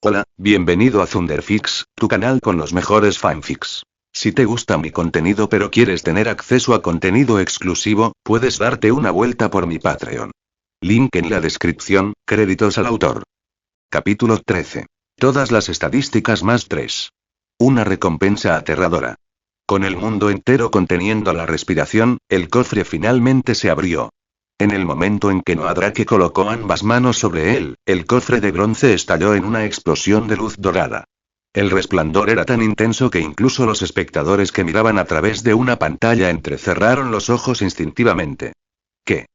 Hola, bienvenido a Thunderfix, tu canal con los mejores fanfics. Si te gusta mi contenido pero quieres tener acceso a contenido exclusivo, puedes darte una vuelta por mi Patreon. Link en la descripción, créditos al autor. Capítulo 13. Todas las estadísticas más 3. Una recompensa aterradora. Con el mundo entero conteniendo la respiración, el cofre finalmente se abrió. En el momento en que Noadrake colocó ambas manos sobre él, el cofre de bronce estalló en una explosión de luz dorada. El resplandor era tan intenso que incluso los espectadores que miraban a través de una pantalla entrecerraron los ojos instintivamente. ¿Qué?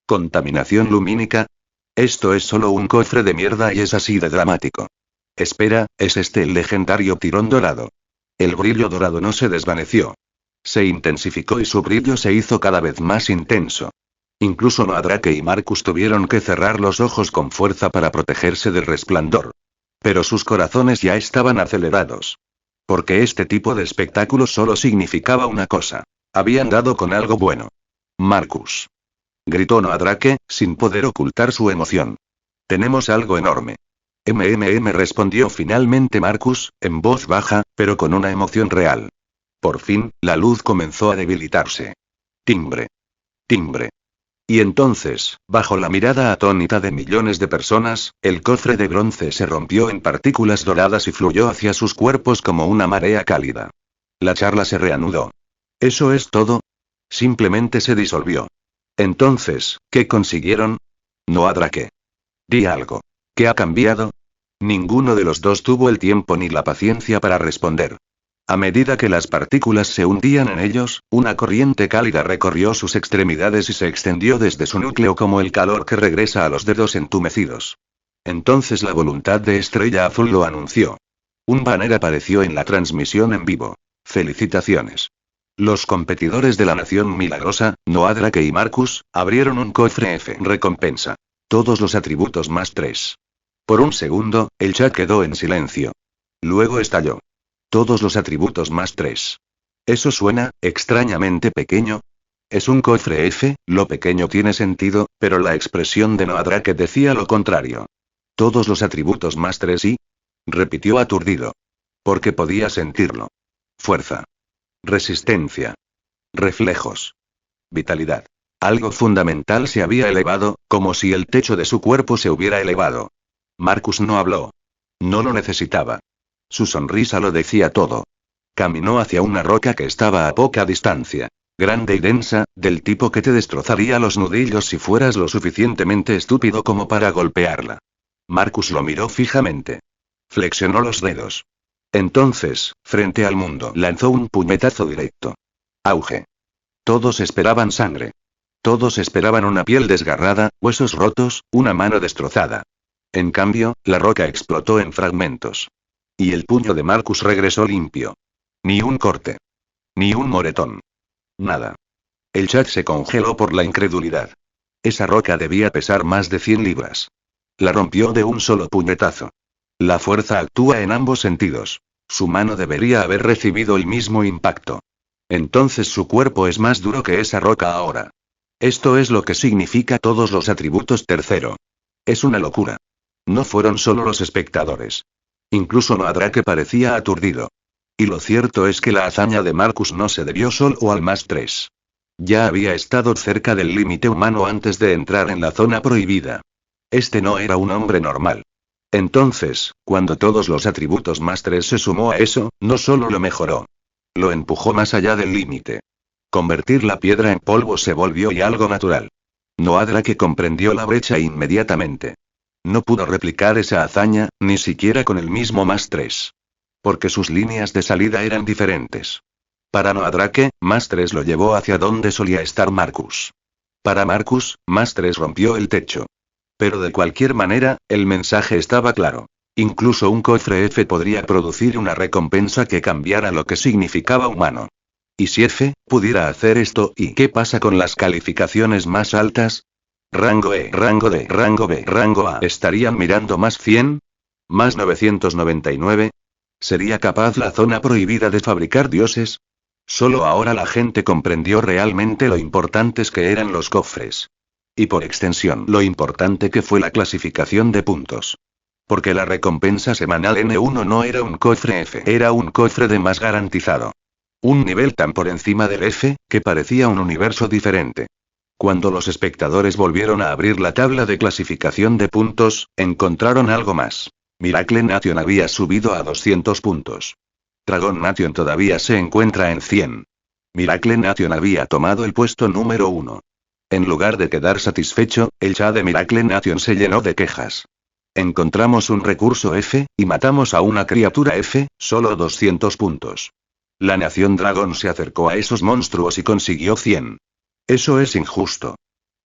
¿Contaminación lumínica? Esto es solo un cofre de mierda y es así de dramático. Espera, ¿es este el legendario tirón dorado? El brillo dorado no se desvaneció. Se intensificó y su brillo se hizo cada vez más intenso. Incluso Noadrake y Marcus tuvieron que cerrar los ojos con fuerza para protegerse del resplandor. Pero sus corazones ya estaban acelerados. Porque este tipo de espectáculo solo significaba una cosa. Habían dado con algo bueno. Marcus. Gritó Noadrake, sin poder ocultar su emoción. Tenemos algo enorme. Respondió finalmente Marcus, en voz baja, pero con una emoción real. Por fin, la luz comenzó a debilitarse. Timbre. Timbre. Y entonces, bajo la mirada atónita de millones de personas, el cofre de bronce se rompió en partículas doradas y fluyó hacia sus cuerpos como una marea cálida. La charla se reanudó. ¿Eso es todo? Simplemente se disolvió. Entonces, ¿qué consiguieron? Noadrake. Di algo. ¿Qué ha cambiado? Ninguno de los dos tuvo el tiempo ni la paciencia para responder. A medida que las partículas se hundían en ellos, una corriente cálida recorrió sus extremidades y se extendió desde su núcleo como el calor que regresa a los dedos entumecidos. Entonces la voluntad de Estrella Azul lo anunció. Un banner apareció en la transmisión en vivo. Felicitaciones. Los competidores de la Nación Milagrosa, Noadrake y Marcus, abrieron un cofre F. Recompensa. Todos los atributos más 3. Por un segundo, el chat quedó en silencio. Luego estalló. Todos los atributos más 3. Eso suena, extrañamente pequeño. Es un cofre F, lo pequeño tiene sentido, pero la expresión de Noadrake decía lo contrario. Todos los atributos más 3 y... repitió aturdido. Porque podía sentirlo. Fuerza. Resistencia. Reflejos. Vitalidad. Algo fundamental se había elevado, como si el techo de su cuerpo se hubiera elevado. Marcus no habló. No lo necesitaba. Su sonrisa lo decía todo. Caminó hacia una roca que estaba a poca distancia. Grande y densa, del tipo que te destrozaría los nudillos si fueras lo suficientemente estúpido como para golpearla. Marcus lo miró fijamente. Flexionó los dedos. Entonces, frente al mundo, lanzó un puñetazo directo. Auge. Todos esperaban sangre. Todos esperaban una piel desgarrada, huesos rotos, una mano destrozada. En cambio, la roca explotó en fragmentos. Y el puño de Marcus regresó limpio. Ni un corte. Ni un moretón. Nada. El chat se congeló por la incredulidad. Esa roca debía pesar más de 100 libras. La rompió de un solo puñetazo. La fuerza actúa en ambos sentidos. Su mano debería haber recibido el mismo impacto. Entonces su cuerpo es más duro que esa roca ahora. Esto es lo que significa todos los atributos tercero. Es una locura. No fueron solo los espectadores. Incluso Noadrake parecía aturdido. Y lo cierto es que la hazaña de Marcus no se debió solo al más 3. Ya había estado cerca del límite humano antes de entrar en la zona prohibida. Este no era un hombre normal. Entonces, cuando todos los atributos más 3 se sumó a eso, no solo lo mejoró. Lo empujó más allá del límite. Convertir la piedra en polvo se volvió y algo natural. Noadrake comprendió la brecha inmediatamente. No pudo replicar esa hazaña, ni siquiera con el mismo más 3. Porque sus líneas de salida eran diferentes. Para Noadrake, más 3 lo llevó hacia donde solía estar Marcus. Para Marcus, más 3 rompió el techo. Pero de cualquier manera, el mensaje estaba claro. Incluso un cofre F podría producir una recompensa que cambiara lo que significaba humano. ¿Y si F pudiera hacer esto? ¿Y qué pasa con las calificaciones más altas? Rango E, rango D, rango B, rango A. ¿Estarían mirando más 100? ¿Más 999? ¿Sería capaz la zona prohibida de fabricar dioses? Solo ahora la gente comprendió realmente lo importantes que eran los cofres. Y por extensión, lo importante que fue la clasificación de puntos. Porque la recompensa semanal N1 no era un cofre F, era un cofre de más garantizado. Un nivel tan por encima del F, que parecía un universo diferente. Cuando los espectadores volvieron a abrir la tabla de clasificación de puntos, encontraron algo más. Miracle Nation había subido a 200 puntos. Dragon Nation todavía se encuentra en 100. Miracle Nation había tomado el puesto número 1. En lugar de quedar satisfecho, el chat de Miracle Nation se llenó de quejas. Encontramos un recurso F, y matamos a una criatura F, solo 200 puntos. La Nación Dragón se acercó a esos monstruos y consiguió 100. Eso es injusto.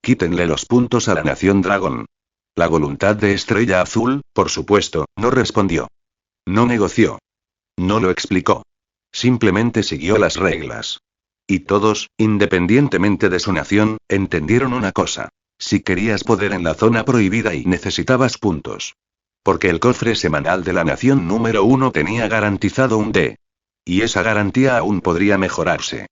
Quítenle los puntos a la Nación Dragón. La voluntad de Estrella Azul, por supuesto, no respondió. No negoció. No lo explicó. Simplemente siguió las reglas. Y todos, independientemente de su nación, entendieron una cosa. Si querías poder en la zona prohibida y necesitabas puntos. Porque el cofre semanal de la nación número 1 tenía garantizado un D. Y esa garantía aún podría mejorarse.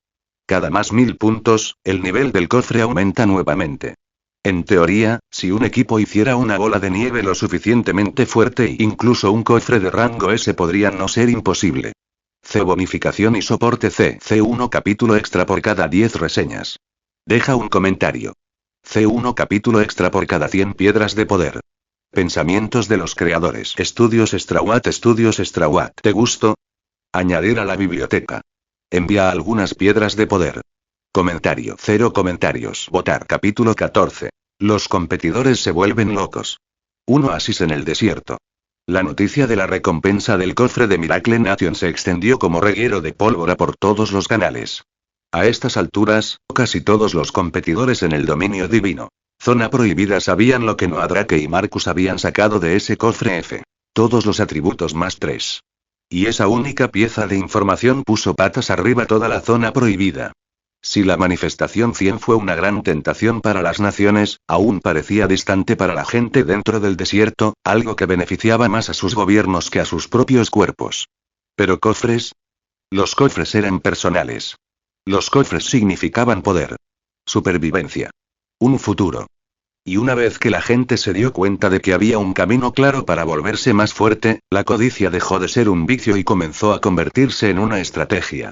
Cada más 1000 puntos, el nivel del cofre aumenta nuevamente. En teoría, si un equipo hiciera una bola de nieve lo suficientemente fuerte, incluso un cofre de rango S podría no ser imposible. C. Bonificación y soporte C1 capítulo extra por cada 10 reseñas. Deja un comentario. C1 capítulo extra por cada 100 piedras de poder. Pensamientos de los creadores. Estudios Strawat. ¿Te gustó? Añadir a la biblioteca. Envía algunas piedras de poder. Comentario. 0 comentarios. Votar. Capítulo 14. Los competidores se vuelven locos. Un oasis en el desierto. La noticia de la recompensa del cofre de Miracle Nation se extendió como reguero de pólvora por todos los canales. A estas alturas, casi todos los competidores en el dominio divino. Zona prohibida sabían lo que Noadrake y Marcus habían sacado de ese cofre F. Todos los atributos más 3. Y esa única pieza de información puso patas arriba toda la zona prohibida. Si la manifestación 100 fue una gran tentación para las naciones, aún parecía distante para la gente dentro del desierto, algo que beneficiaba más a sus gobiernos que a sus propios cuerpos. ¿Pero cofres? Los cofres eran personales. Los cofres significaban poder. Supervivencia. Un futuro. Y una vez que la gente se dio cuenta de que había un camino claro para volverse más fuerte, la codicia dejó de ser un vicio y comenzó a convertirse en una estrategia.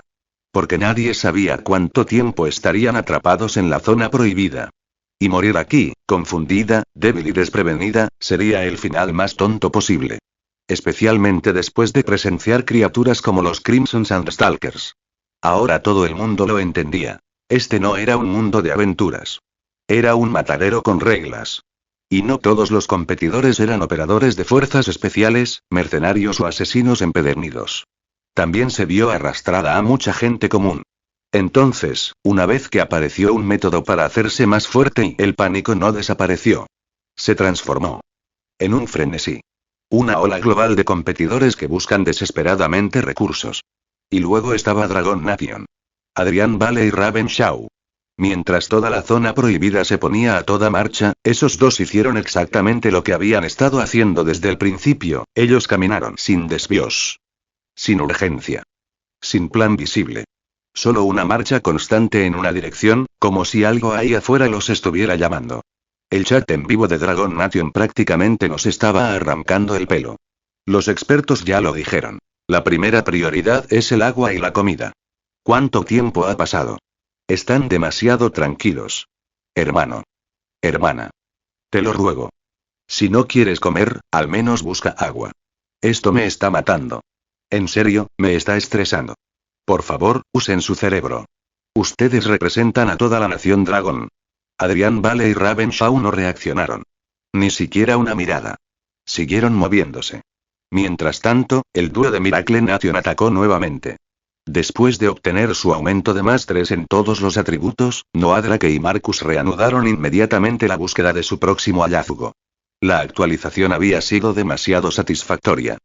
Porque nadie sabía cuánto tiempo estarían atrapados en la zona prohibida. Y morir aquí, confundida, débil y desprevenida, sería el final más tonto posible. Especialmente después de presenciar criaturas como los Crimson Sandstalkers. Ahora todo el mundo lo entendía. Este no era un mundo de aventuras. Era un matadero con reglas. Y no todos los competidores eran operadores de fuerzas especiales, mercenarios o asesinos empedernidos. También se vio arrastrada a mucha gente común. Entonces, una vez que apareció un método para hacerse más fuerte y el pánico no desapareció. Se transformó en un frenesí. Una ola global de competidores que buscan desesperadamente recursos. Y luego estaba Dragon Nation. Adrian Vale y Raven Shaw. Mientras toda la zona prohibida se ponía a toda marcha, esos dos hicieron exactamente lo que habían estado haciendo desde el principio, ellos caminaron sin desvíos. Sin urgencia. Sin plan visible. Solo una marcha constante en una dirección, como si algo ahí afuera los estuviera llamando. El chat en vivo de Dragon Nation prácticamente nos estaba arrancando el pelo. Los expertos ya lo dijeron. La primera prioridad es el agua y la comida. ¿Cuánto tiempo ha pasado? Están demasiado tranquilos. Hermano. Hermana. Te lo ruego. Si no quieres comer, al menos busca agua. Esto me está matando. En serio, me está estresando. Por favor, usen su cerebro. Ustedes representan a toda la nación dragón. Adrian Vale y Raven Shaw no reaccionaron. Ni siquiera una mirada. Siguieron moviéndose. Mientras tanto, el dúo de Miracle Nation atacó nuevamente. Después de obtener su aumento de más 3 en todos los atributos, Noadrake y Marcus reanudaron inmediatamente la búsqueda de su próximo hallazgo. La actualización había sido demasiado satisfactoria.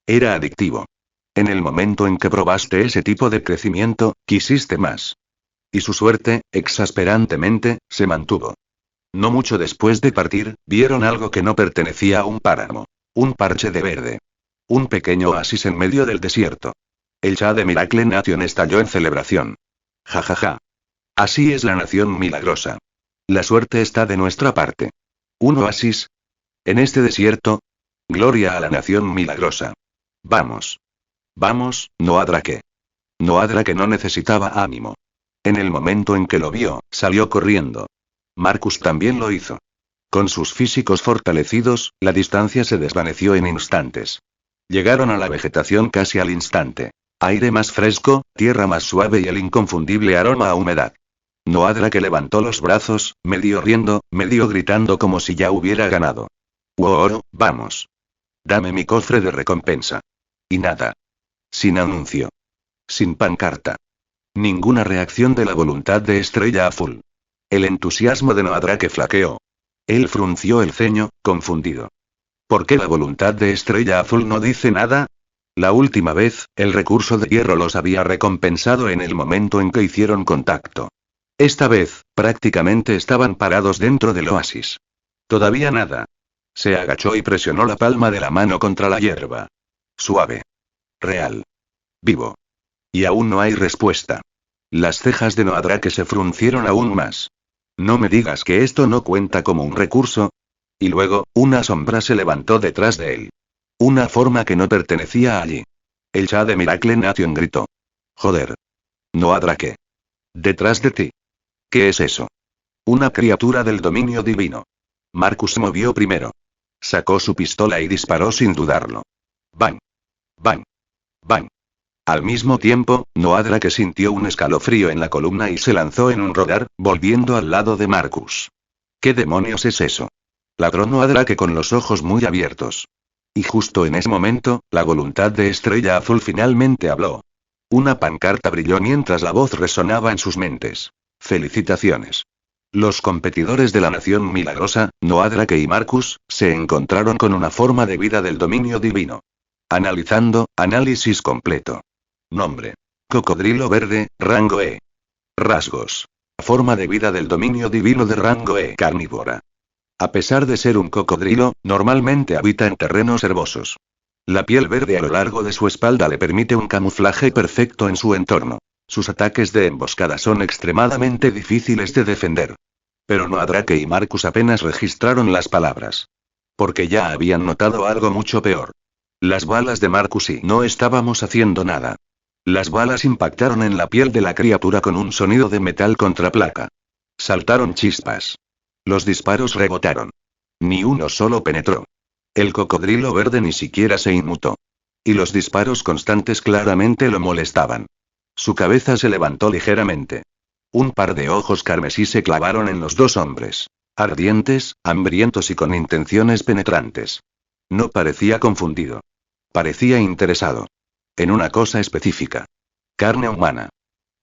Era adictivo. En el momento en que probaste ese tipo de crecimiento, quisiste más. Y su suerte, exasperantemente, se mantuvo. No mucho después de partir, vieron algo que no pertenecía a un páramo. Un parche de verde. Un pequeño oasis en medio del desierto. El chat de Miracle Nation estalló en celebración. Ja ja ja. Así es la nación milagrosa. La suerte está de nuestra parte. ¿Un oasis? ¿En este desierto? Gloria a la nación milagrosa. Vamos. Vamos, Noadrake. Noadrake no necesitaba ánimo. En el momento en que lo vio, salió corriendo. Marcus también lo hizo. Con sus físicos fortalecidos, la distancia se desvaneció en instantes. Llegaron a la vegetación casi al instante. Aire más fresco, tierra más suave y el inconfundible aroma a humedad. Noadrake levantó los brazos, medio riendo, medio gritando como si ya hubiera ganado. Wooro, vamos. Dame mi cofre de recompensa. Y nada. Sin anuncio. Sin pancarta. Ninguna reacción de la voluntad de Estrella Azul. El entusiasmo de Noadrake flaqueó. Él frunció el ceño, confundido. ¿Por qué la voluntad de Estrella Azul no dice nada? La última vez, el recurso de hierro los había recompensado en el momento en que hicieron contacto. Esta vez, prácticamente estaban parados dentro del oasis. Todavía nada. Se agachó y presionó la palma de la mano contra la hierba. Suave. Real. Vivo. Y aún no hay respuesta. Las cejas de Noadrake se fruncieron aún más. No me digas que esto no cuenta como un recurso. Y luego, una sombra se levantó detrás de él. Una forma que no pertenecía allí. El Shah de Miracle Nation gritó. Joder. Noadrake. Detrás de ti. ¿Qué es eso? Una criatura del dominio divino. Marcus se movió primero. Sacó su pistola y disparó sin dudarlo. Bang. Bang. Bang. Al mismo tiempo, Noadrake sintió un escalofrío en la columna y se lanzó en un rodar, volviendo al lado de Marcus. ¿Qué demonios es eso? Ladró Noadrake con los ojos muy abiertos. Y justo en ese momento, la voluntad de Estrella Azul finalmente habló. Una pancarta brilló mientras la voz resonaba en sus mentes. Felicitaciones. Los competidores de la Nación Milagrosa, Noadrake y Marcus, se encontraron con una forma de vida del dominio divino. Analizando, análisis completo. Nombre. Cocodrilo verde, rango E. Rasgos. Forma de vida del dominio divino de rango E. Carnívora. A pesar de ser un cocodrilo, normalmente habita en terrenos herbosos. La piel verde a lo largo de su espalda le permite un camuflaje perfecto en su entorno. Sus ataques de emboscada son extremadamente difíciles de defender. Pero Noadrake y Marcus apenas registraron las palabras. Porque ya habían notado algo mucho peor. Las balas de Marcus y no estábamos haciendo nada. Las balas impactaron en la piel de la criatura con un sonido de metal contra placa. Saltaron chispas. Los disparos rebotaron. Ni uno solo penetró. El cocodrilo verde ni siquiera se inmutó. Y los disparos constantes claramente lo molestaban. Su cabeza se levantó ligeramente. Un par de ojos carmesí se clavaron en los dos hombres. Ardientes, hambrientos y con intenciones penetrantes. No parecía confundido. Parecía interesado. En una cosa específica. Carne humana.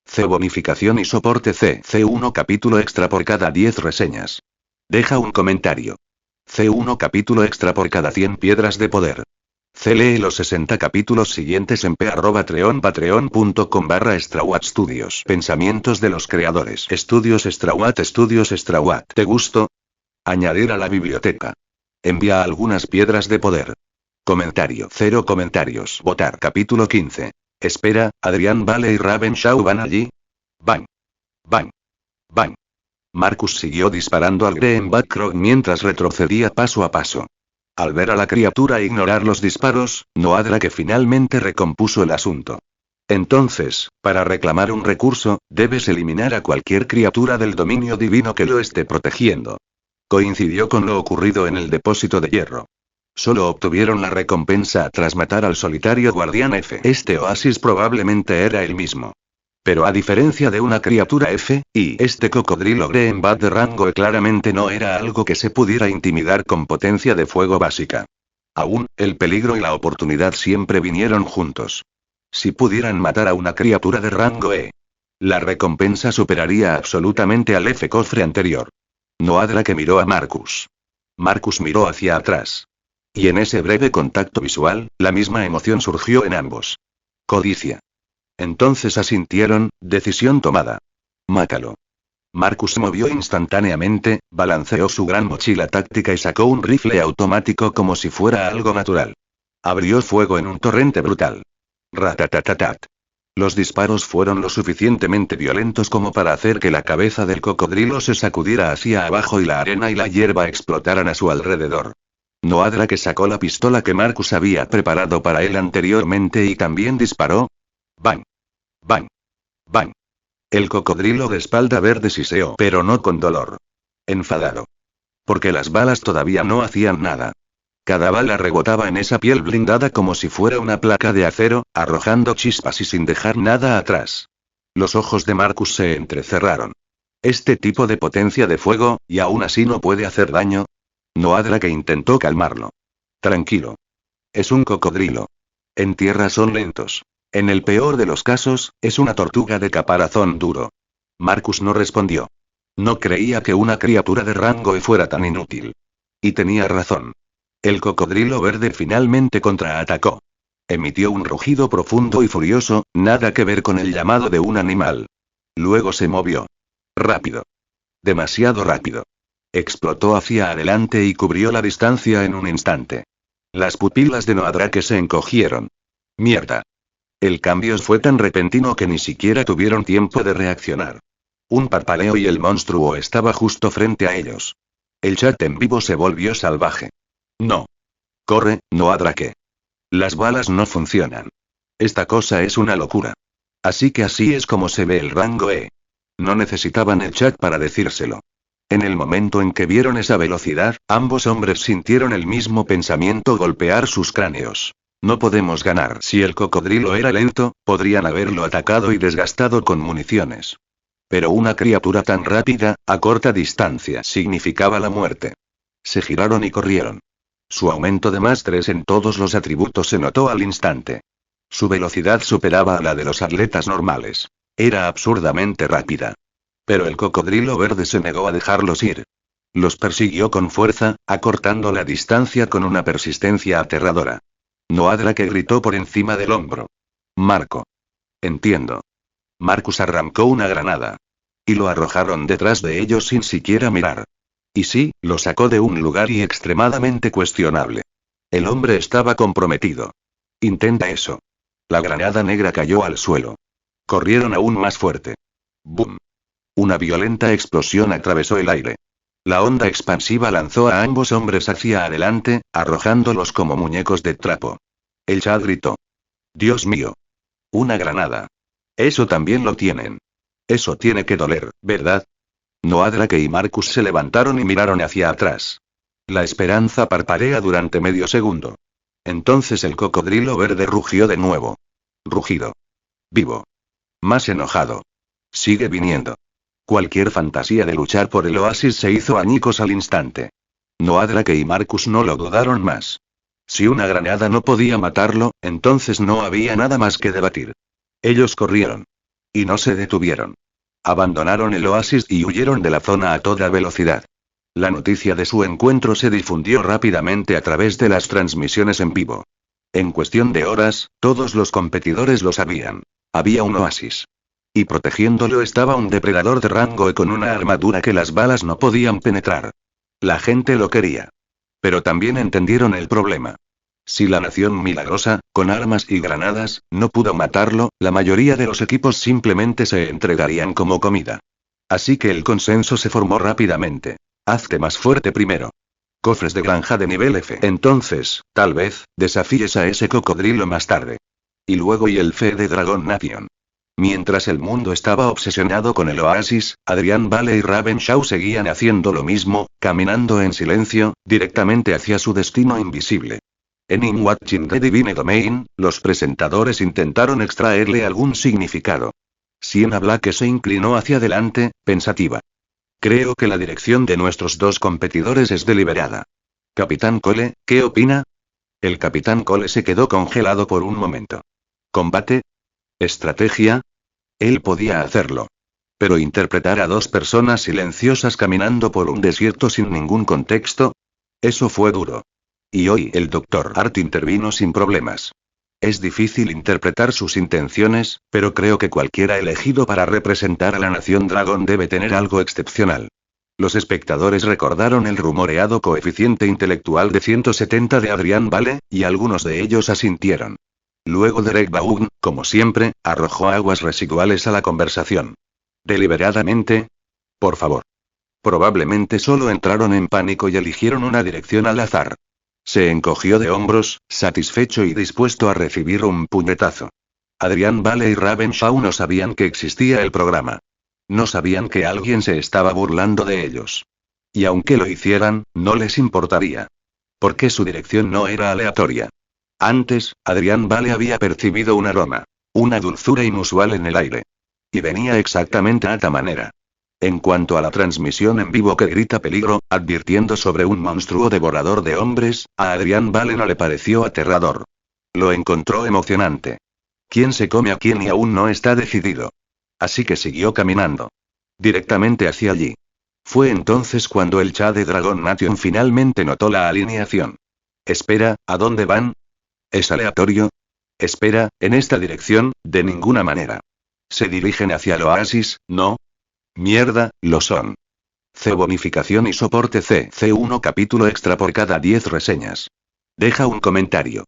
C. Bonificación y soporte C1 capítulo extra por cada 10 reseñas. Deja un comentario. C1 capítulo extra por cada 100 piedras de poder. C. Lee los 60 capítulos siguientes en patreon.com/StrawAt Studios. Pensamientos de los creadores. Estudios StrawAt. ¿Te gustó? Añadir a la biblioteca. Envía algunas piedras de poder. Comentario. 0 comentarios. Votar. Capítulo 15. Espera, Adrián Vale y Raven Shaw van allí. Bang. Bang. Bang. Marcus siguió disparando al Green Backrog mientras retrocedía paso a paso. Al ver a la criatura ignorar los disparos, Noadrake finalmente recompuso el asunto. Entonces, para reclamar un recurso, debes eliminar a cualquier criatura del dominio divino que lo esté protegiendo. Coincidió con lo ocurrido en el depósito de hierro. Solo obtuvieron la recompensa tras matar al solitario guardián F. Este oasis probablemente era el mismo. Pero a diferencia de una criatura F, y este cocodrilo Greenbat de rango E claramente no era algo que se pudiera intimidar con potencia de fuego básica. Aún, el peligro y la oportunidad siempre vinieron juntos. Si pudieran matar a una criatura de rango E, la recompensa superaría absolutamente al F cofre anterior. Noadrake miró a Marcus. Marcus miró hacia atrás. Y en ese breve contacto visual, la misma emoción surgió en ambos. Codicia. Entonces asintieron, decisión tomada. Mátalo. Marcus se movió instantáneamente, balanceó su gran mochila táctica y sacó un rifle automático como si fuera algo natural. Abrió fuego en un torrente brutal. Ratatatatat. Los disparos fueron lo suficientemente violentos como para hacer que la cabeza del cocodrilo se sacudiera hacia abajo y la arena y la hierba explotaran a su alrededor. Noadra que sacó la pistola que Marcus había preparado para él anteriormente y también disparó. ¡Bang! ¡Bang! ¡Bang! El cocodrilo de espalda verde siseó, pero no con dolor. Enfadado. Porque las balas todavía no hacían nada. Cada bala rebotaba en esa piel blindada como si fuera una placa de acero, arrojando chispas y sin dejar nada atrás. Los ojos de Marcus se entrecerraron. Este tipo de potencia de fuego, y aún así no puede hacer daño. Noadra que intentó calmarlo. Tranquilo. Es un cocodrilo. En tierra son lentos. En el peor de los casos, es una tortuga de caparazón duro. Marcus no respondió. No creía que una criatura de rango E fuera tan inútil. Y tenía razón. El cocodrilo verde finalmente contraatacó. Emitió un rugido profundo y furioso, nada que ver con el llamado de un animal. Luego se movió. Rápido. Demasiado rápido. Explotó hacia adelante y cubrió la distancia en un instante. Las pupilas de Noadrake se encogieron. Mierda. El cambio fue tan repentino que ni siquiera tuvieron tiempo de reaccionar. Un parpadeo y el monstruo estaba justo frente a ellos. El chat en vivo se volvió salvaje. No. Corre, Noadrake. Las balas no funcionan. Esta cosa es una locura. Así que así es como se ve el rango E. No necesitaban el chat para decírselo. En el momento en que vieron esa velocidad, ambos hombres sintieron el mismo pensamiento golpear sus cráneos. No podemos ganar. Si el cocodrilo era lento, podrían haberlo atacado y desgastado con municiones. Pero una criatura tan rápida, a corta distancia, significaba la muerte. Se giraron y corrieron. Su aumento de +3 en todos los atributos se notó al instante. Su velocidad superaba a la de los atletas normales. Era absurdamente rápida. Pero el cocodrilo verde se negó a dejarlos ir. Los persiguió con fuerza, acortando la distancia con una persistencia aterradora. Noadrake gritó por encima del hombro. Marco. Entiendo. Marcus arrancó una granada. Y lo arrojaron detrás de ellos sin siquiera mirar. Y sí, lo sacó de un lugar y extremadamente cuestionable. El hombre estaba comprometido. Intenta eso. La granada negra cayó al suelo. Corrieron aún más fuerte. ¡Bum! Una violenta explosión atravesó el aire. La onda expansiva lanzó a ambos hombres hacia adelante, arrojándolos como muñecos de trapo. El chat gritó. Dios mío. Una granada. Eso también lo tienen. Eso tiene que doler, ¿verdad? Noadrake y Marcus se levantaron y miraron hacia atrás. La esperanza parpadea durante medio segundo. Entonces el cocodrilo verde rugió de nuevo. Rugido. Vivo. Más enojado. Sigue viniendo. Cualquier fantasía de luchar por el oasis se hizo añicos al instante. Noadrake y Marcus no lo dudaron más. Si una granada no podía matarlo, entonces no había nada más que debatir. Ellos corrieron. Y no se detuvieron. Abandonaron el oasis y huyeron de la zona a toda velocidad. La noticia de su encuentro se difundió rápidamente a través de las transmisiones en vivo. En cuestión de horas, todos los competidores lo sabían. Había un oasis. Y protegiéndolo estaba un depredador de rango E con una armadura que las balas no podían penetrar. La gente lo quería. Pero también entendieron el problema. Si la nación milagrosa, con armas y granadas, no pudo matarlo, la mayoría de los equipos simplemente se entregarían como comida. Así que el consenso se formó rápidamente. Hazte más fuerte primero. Cofres de granja de nivel F. Entonces, tal vez, desafíes a ese cocodrilo más tarde. Y luego y el Fe de Dragon Nation. Mientras el mundo estaba obsesionado con el oasis, Adrian Vale y Ravenshaw seguían haciendo lo mismo, caminando en silencio, directamente hacia su destino invisible. En In Watching the Divine Domain, los presentadores intentaron extraerle algún significado. Sienna Black se inclinó hacia adelante, pensativa. Creo que la dirección de nuestros dos competidores es deliberada. Capitán Cole, ¿qué opina? El Capitán Cole se quedó congelado por un momento. ¿Combate? ¿Estrategia? Él podía hacerlo. Pero interpretar a dos personas silenciosas caminando por un desierto sin ningún contexto. Eso fue duro. Y hoy el Dr. Hart intervino sin problemas. Es difícil interpretar sus intenciones, pero creo que cualquiera elegido para representar a la nación dragón debe tener algo excepcional. Los espectadores recordaron el rumoreado coeficiente intelectual de 170 de Adrian Vale, y algunos de ellos asintieron. Luego Derek Vaughn, como siempre, arrojó aguas residuales a la conversación. ¿Deliberadamente? Por favor. Probablemente solo entraron en pánico y eligieron una dirección al azar. Se encogió de hombros, satisfecho y dispuesto a recibir un puñetazo. Adrián Vale y Ravenshaw no sabían que existía el programa. No sabían que alguien se estaba burlando de ellos. Y aunque lo hicieran, no les importaría. Porque su dirección no era aleatoria. Antes, Adrián Vale había percibido un aroma. Una dulzura inusual en el aire. Y venía exactamente a esta manera. En cuanto a la transmisión en vivo que grita peligro, advirtiendo sobre un monstruo devorador de hombres, a Adrián Vale no le pareció aterrador. Lo encontró emocionante. ¿Quién se come a quién y aún no está decidido? Así que siguió caminando. Directamente hacia allí. Fue entonces cuando el Cha de Dragon Nation finalmente notó la alineación. Espera, ¿a dónde van? ¿Es aleatorio? Espera, en esta dirección, de ninguna manera. Se dirigen hacia el oasis, ¿no? Mierda, lo son. C. Bonificación y soporte C1 capítulo extra por cada 10 reseñas. Deja un comentario.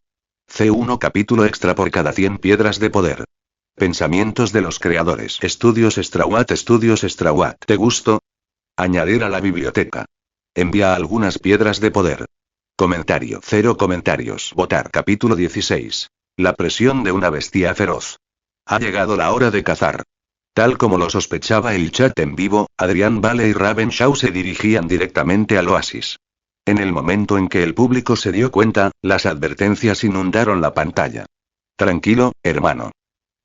C1 capítulo extra por cada 100 piedras de poder. Pensamientos de los creadores. Estudios Extrawatt. ¿Te gustó? Añadir a la biblioteca. Envía algunas piedras de poder. Comentario. 0 comentarios. Votar. Capítulo 16. La presión de una bestia feroz. Ha llegado la hora de cazar. Tal como lo sospechaba el chat en vivo, Adrián Vale y Ravenshaw se dirigían directamente al oasis. En el momento en que el público se dio cuenta, las advertencias inundaron la pantalla. Tranquilo, hermano.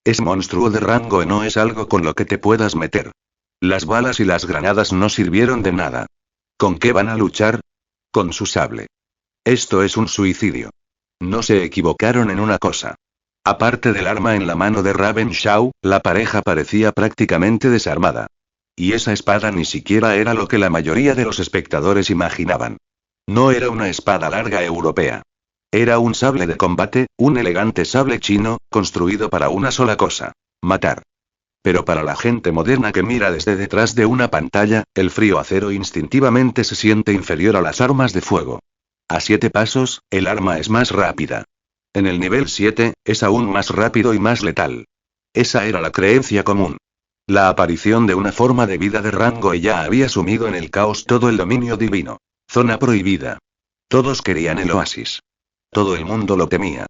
Ese monstruo de rango E no es algo con lo que te puedas meter. Las balas y las granadas no sirvieron de nada. ¿Con qué van a luchar? Con su sable. Esto es un suicidio. No se equivocaron en una cosa. Aparte del arma en la mano de Ravenshaw, la pareja parecía prácticamente desarmada. Y esa espada ni siquiera era lo que la mayoría de los espectadores imaginaban. No era una espada larga europea. Era un sable de combate, un elegante sable chino, construido para una sola cosa: matar. Pero para la gente moderna que mira desde detrás de una pantalla, el frío acero instintivamente se siente inferior a las armas de fuego. A 7 pasos, el arma es más rápida. En el nivel 7, es aún más rápido y más letal. Esa era la creencia común. La aparición de una forma de vida de rango E ya había sumido en el caos todo el dominio divino. Zona prohibida. Todos querían el oasis. Todo el mundo lo temía.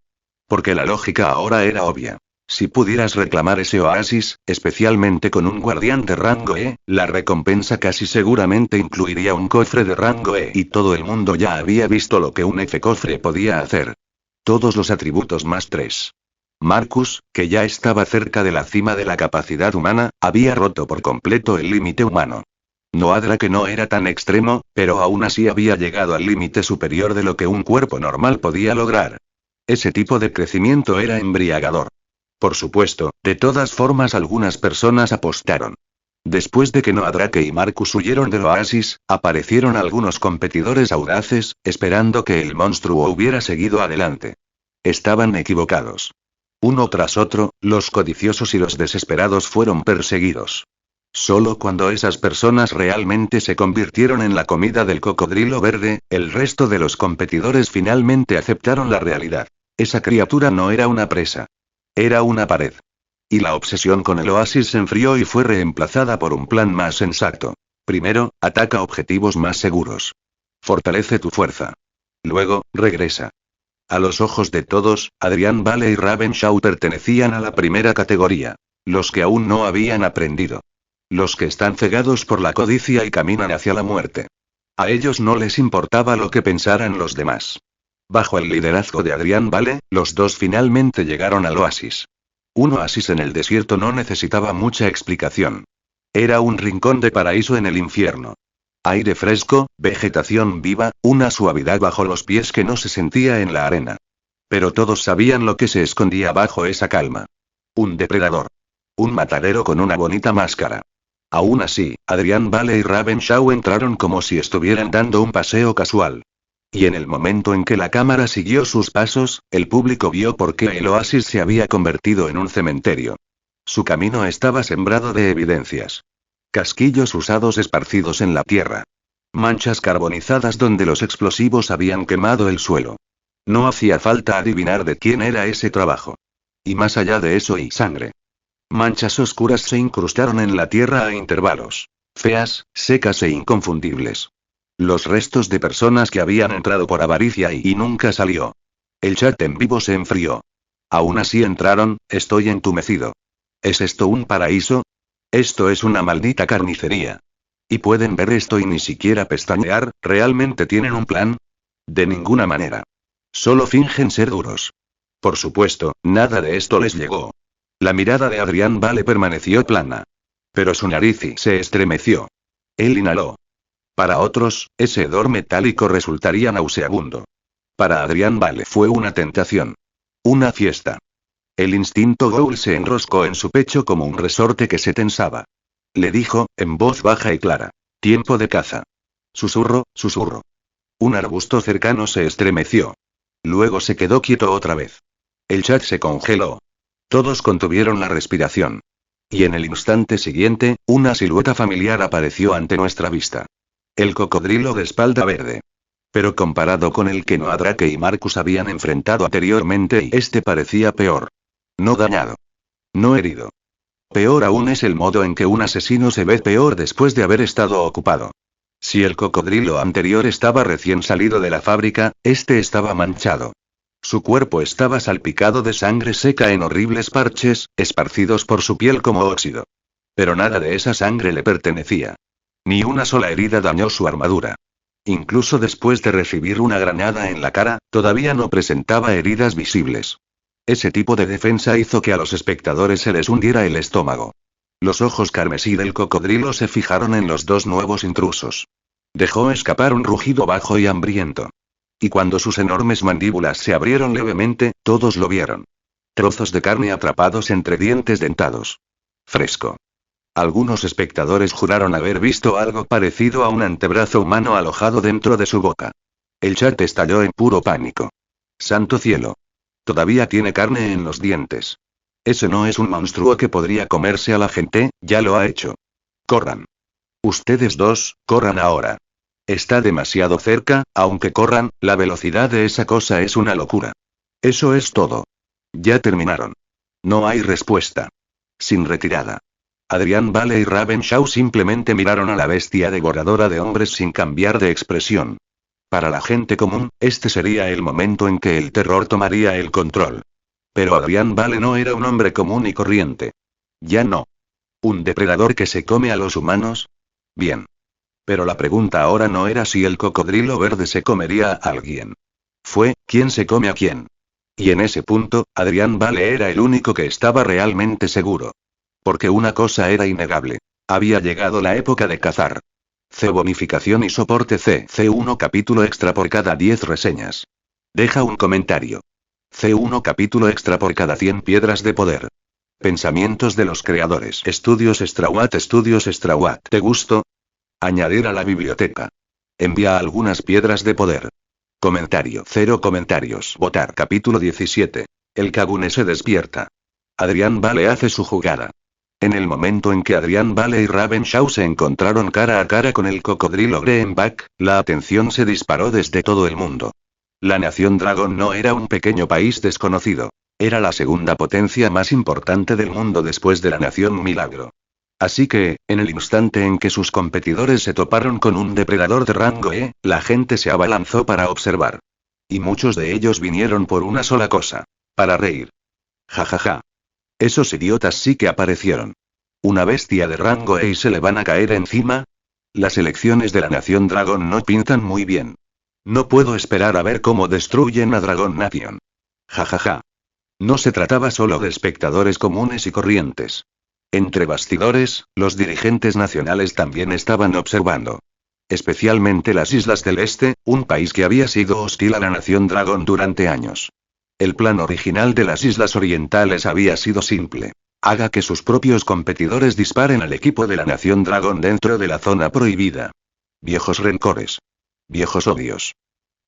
Porque la lógica ahora era obvia. Si pudieras reclamar ese oasis, especialmente con un guardián de rango E, la recompensa casi seguramente incluiría un cofre de rango E. Y todo el mundo ya había visto lo que un F-cofre podía hacer. Todos los atributos más 3. Marcus, que ya estaba cerca de la cima de la capacidad humana, había roto por completo el límite humano. Noadra, que no era tan extremo, pero aún así había llegado al límite superior de lo que un cuerpo normal podía lograr. Ese tipo de crecimiento era embriagador. Por supuesto, de todas formas algunas personas apostaron. Después de que Noadrake y Marcus huyeron del oasis, aparecieron algunos competidores audaces, esperando que el monstruo hubiera seguido adelante. Estaban equivocados. Uno tras otro, los codiciosos y los desesperados fueron perseguidos. Solo cuando esas personas realmente se convirtieron en la comida del cocodrilo verde, el resto de los competidores finalmente aceptaron la realidad. Esa criatura no era una presa. Era una pared. Y la obsesión con el oasis se enfrió y fue reemplazada por un plan más sensato. Primero, ataca objetivos más seguros. Fortalece tu fuerza. Luego, regresa. A los ojos de todos, Adrián Vale y Ravenshaw pertenecían a la primera categoría. Los que aún no habían aprendido. Los que están cegados por la codicia y caminan hacia la muerte. A ellos no les importaba lo que pensaran los demás. Bajo el liderazgo de Adrián Vale, los dos finalmente llegaron al oasis. Un oasis en el desierto no necesitaba mucha explicación. Era un rincón de paraíso en el infierno. Aire fresco, vegetación viva, una suavidad bajo los pies que no se sentía en la arena. Pero todos sabían lo que se escondía bajo esa calma. Un depredador. Un matadero con una bonita máscara. Aún así, Adrián Vale y Ravenshaw entraron como si estuvieran dando un paseo casual. Y en el momento en que la cámara siguió sus pasos, el público vio por qué el oasis se había convertido en un cementerio. Su camino estaba sembrado de evidencias. Casquillos usados esparcidos en la tierra. Manchas carbonizadas donde los explosivos habían quemado el suelo. No hacía falta adivinar de quién era ese trabajo. Y más allá de eso, y sangre. Manchas oscuras se incrustaron en la tierra a intervalos. Feas, secas e inconfundibles. Los restos de personas que habían entrado por avaricia y nunca salió. El chat en vivo se enfrió. Aún así entraron, estoy entumecido. ¿Es esto un paraíso? Esto es una maldita carnicería. Y pueden ver esto y ni siquiera pestañear, ¿realmente tienen un plan? De ninguna manera. Solo fingen ser duros. Por supuesto, nada de esto les llegó. La mirada de Adrián Vale permaneció plana. Pero su nariz se estremeció. Él inhaló. Para otros, ese hedor metálico resultaría nauseabundo. Para Adrián Vale fue una tentación. Una fiesta. El instinto Ghoul se enroscó en su pecho como un resorte que se tensaba. Le dijo, en voz baja y clara. Tiempo de caza. Susurro, susurro. Un arbusto cercano se estremeció. Luego se quedó quieto otra vez. El chat se congeló. Todos contuvieron la respiración. Y en el instante siguiente, una silueta familiar apareció ante nuestra vista. El cocodrilo de espalda verde. Pero comparado con el que Noah Drake y Marcus habían enfrentado anteriormente, este parecía peor. No dañado. No herido. Peor aún es el modo en que un asesino se ve peor después de haber estado ocupado. Si el cocodrilo anterior estaba recién salido de la fábrica, este estaba manchado. Su cuerpo estaba salpicado de sangre seca en horribles parches, esparcidos por su piel como óxido. Pero nada de esa sangre le pertenecía. Ni una sola herida dañó su armadura. Incluso después de recibir una granada en la cara, todavía no presentaba heridas visibles. Ese tipo de defensa hizo que a los espectadores se les hundiera el estómago. Los ojos carmesí del cocodrilo se fijaron en los dos nuevos intrusos. Dejó escapar un rugido bajo y hambriento. Y cuando sus enormes mandíbulas se abrieron levemente, todos lo vieron. Trozos de carne atrapados entre dientes dentados. Fresco. Algunos espectadores juraron haber visto algo parecido a un antebrazo humano alojado dentro de su boca. El chat estalló en puro pánico. ¡Santo cielo! Todavía tiene carne en los dientes. Ese no es un monstruo que podría comerse a la gente, ya lo ha hecho. Corran. Ustedes dos, corran ahora. Está demasiado cerca, aunque corran, la velocidad de esa cosa es una locura. Eso es todo. Ya terminaron. No hay respuesta. Sin retirada. Adrián Vale y Ravenshaw simplemente miraron a la bestia devoradora de hombres sin cambiar de expresión. Para la gente común, este sería el momento en que el terror tomaría el control. Pero Adrián Vale no era un hombre común y corriente. Ya no. ¿Un depredador que se come a los humanos? Bien. Pero la pregunta ahora no era si el cocodrilo verde se comería a alguien. Fue, ¿quién se come a quién? Y en ese punto, Adrián Vale era el único que estaba realmente seguro. Porque una cosa era innegable. Había llegado la época de cazar. C. Bonificación y soporte C1 capítulo extra por cada 10 reseñas. Deja un comentario. C1 capítulo extra por cada 100 piedras de poder. Pensamientos de los creadores. Estudios Strawat. ¿Te gustó? Añadir a la biblioteca. Envía algunas piedras de poder. Comentario. 0 comentarios. Votar. Capítulo 17. El Kagune se despierta. Adrián Vale hace su jugada. En el momento en que Adrián Vale y Ravenshaw se encontraron cara a cara con el cocodrilo Greenback, la atención se disparó desde todo el mundo. La nación Dragón no era un pequeño país desconocido. Era la segunda potencia más importante del mundo después de la nación Milagro. Así que, en el instante en que sus competidores se toparon con un depredador de rango E, la gente se abalanzó para observar. Y muchos de ellos vinieron por una sola cosa. Para reír. Jajaja. Esos idiotas sí que aparecieron. ¿Una bestia de rango E y se le van a caer encima? Las elecciones de la nación Dragón no pintan muy bien. No puedo esperar a ver cómo destruyen a Dragon Nation. Jajaja. No se trataba solo de espectadores comunes y corrientes. Entre bastidores, los dirigentes nacionales también estaban observando. Especialmente las Islas del Este, un país que había sido hostil a la nación Dragón durante años. El plan original de las Islas Orientales había sido simple. Haga que sus propios competidores disparen al equipo de la nación Dragón dentro de la zona prohibida. Viejos rencores. Viejos odios.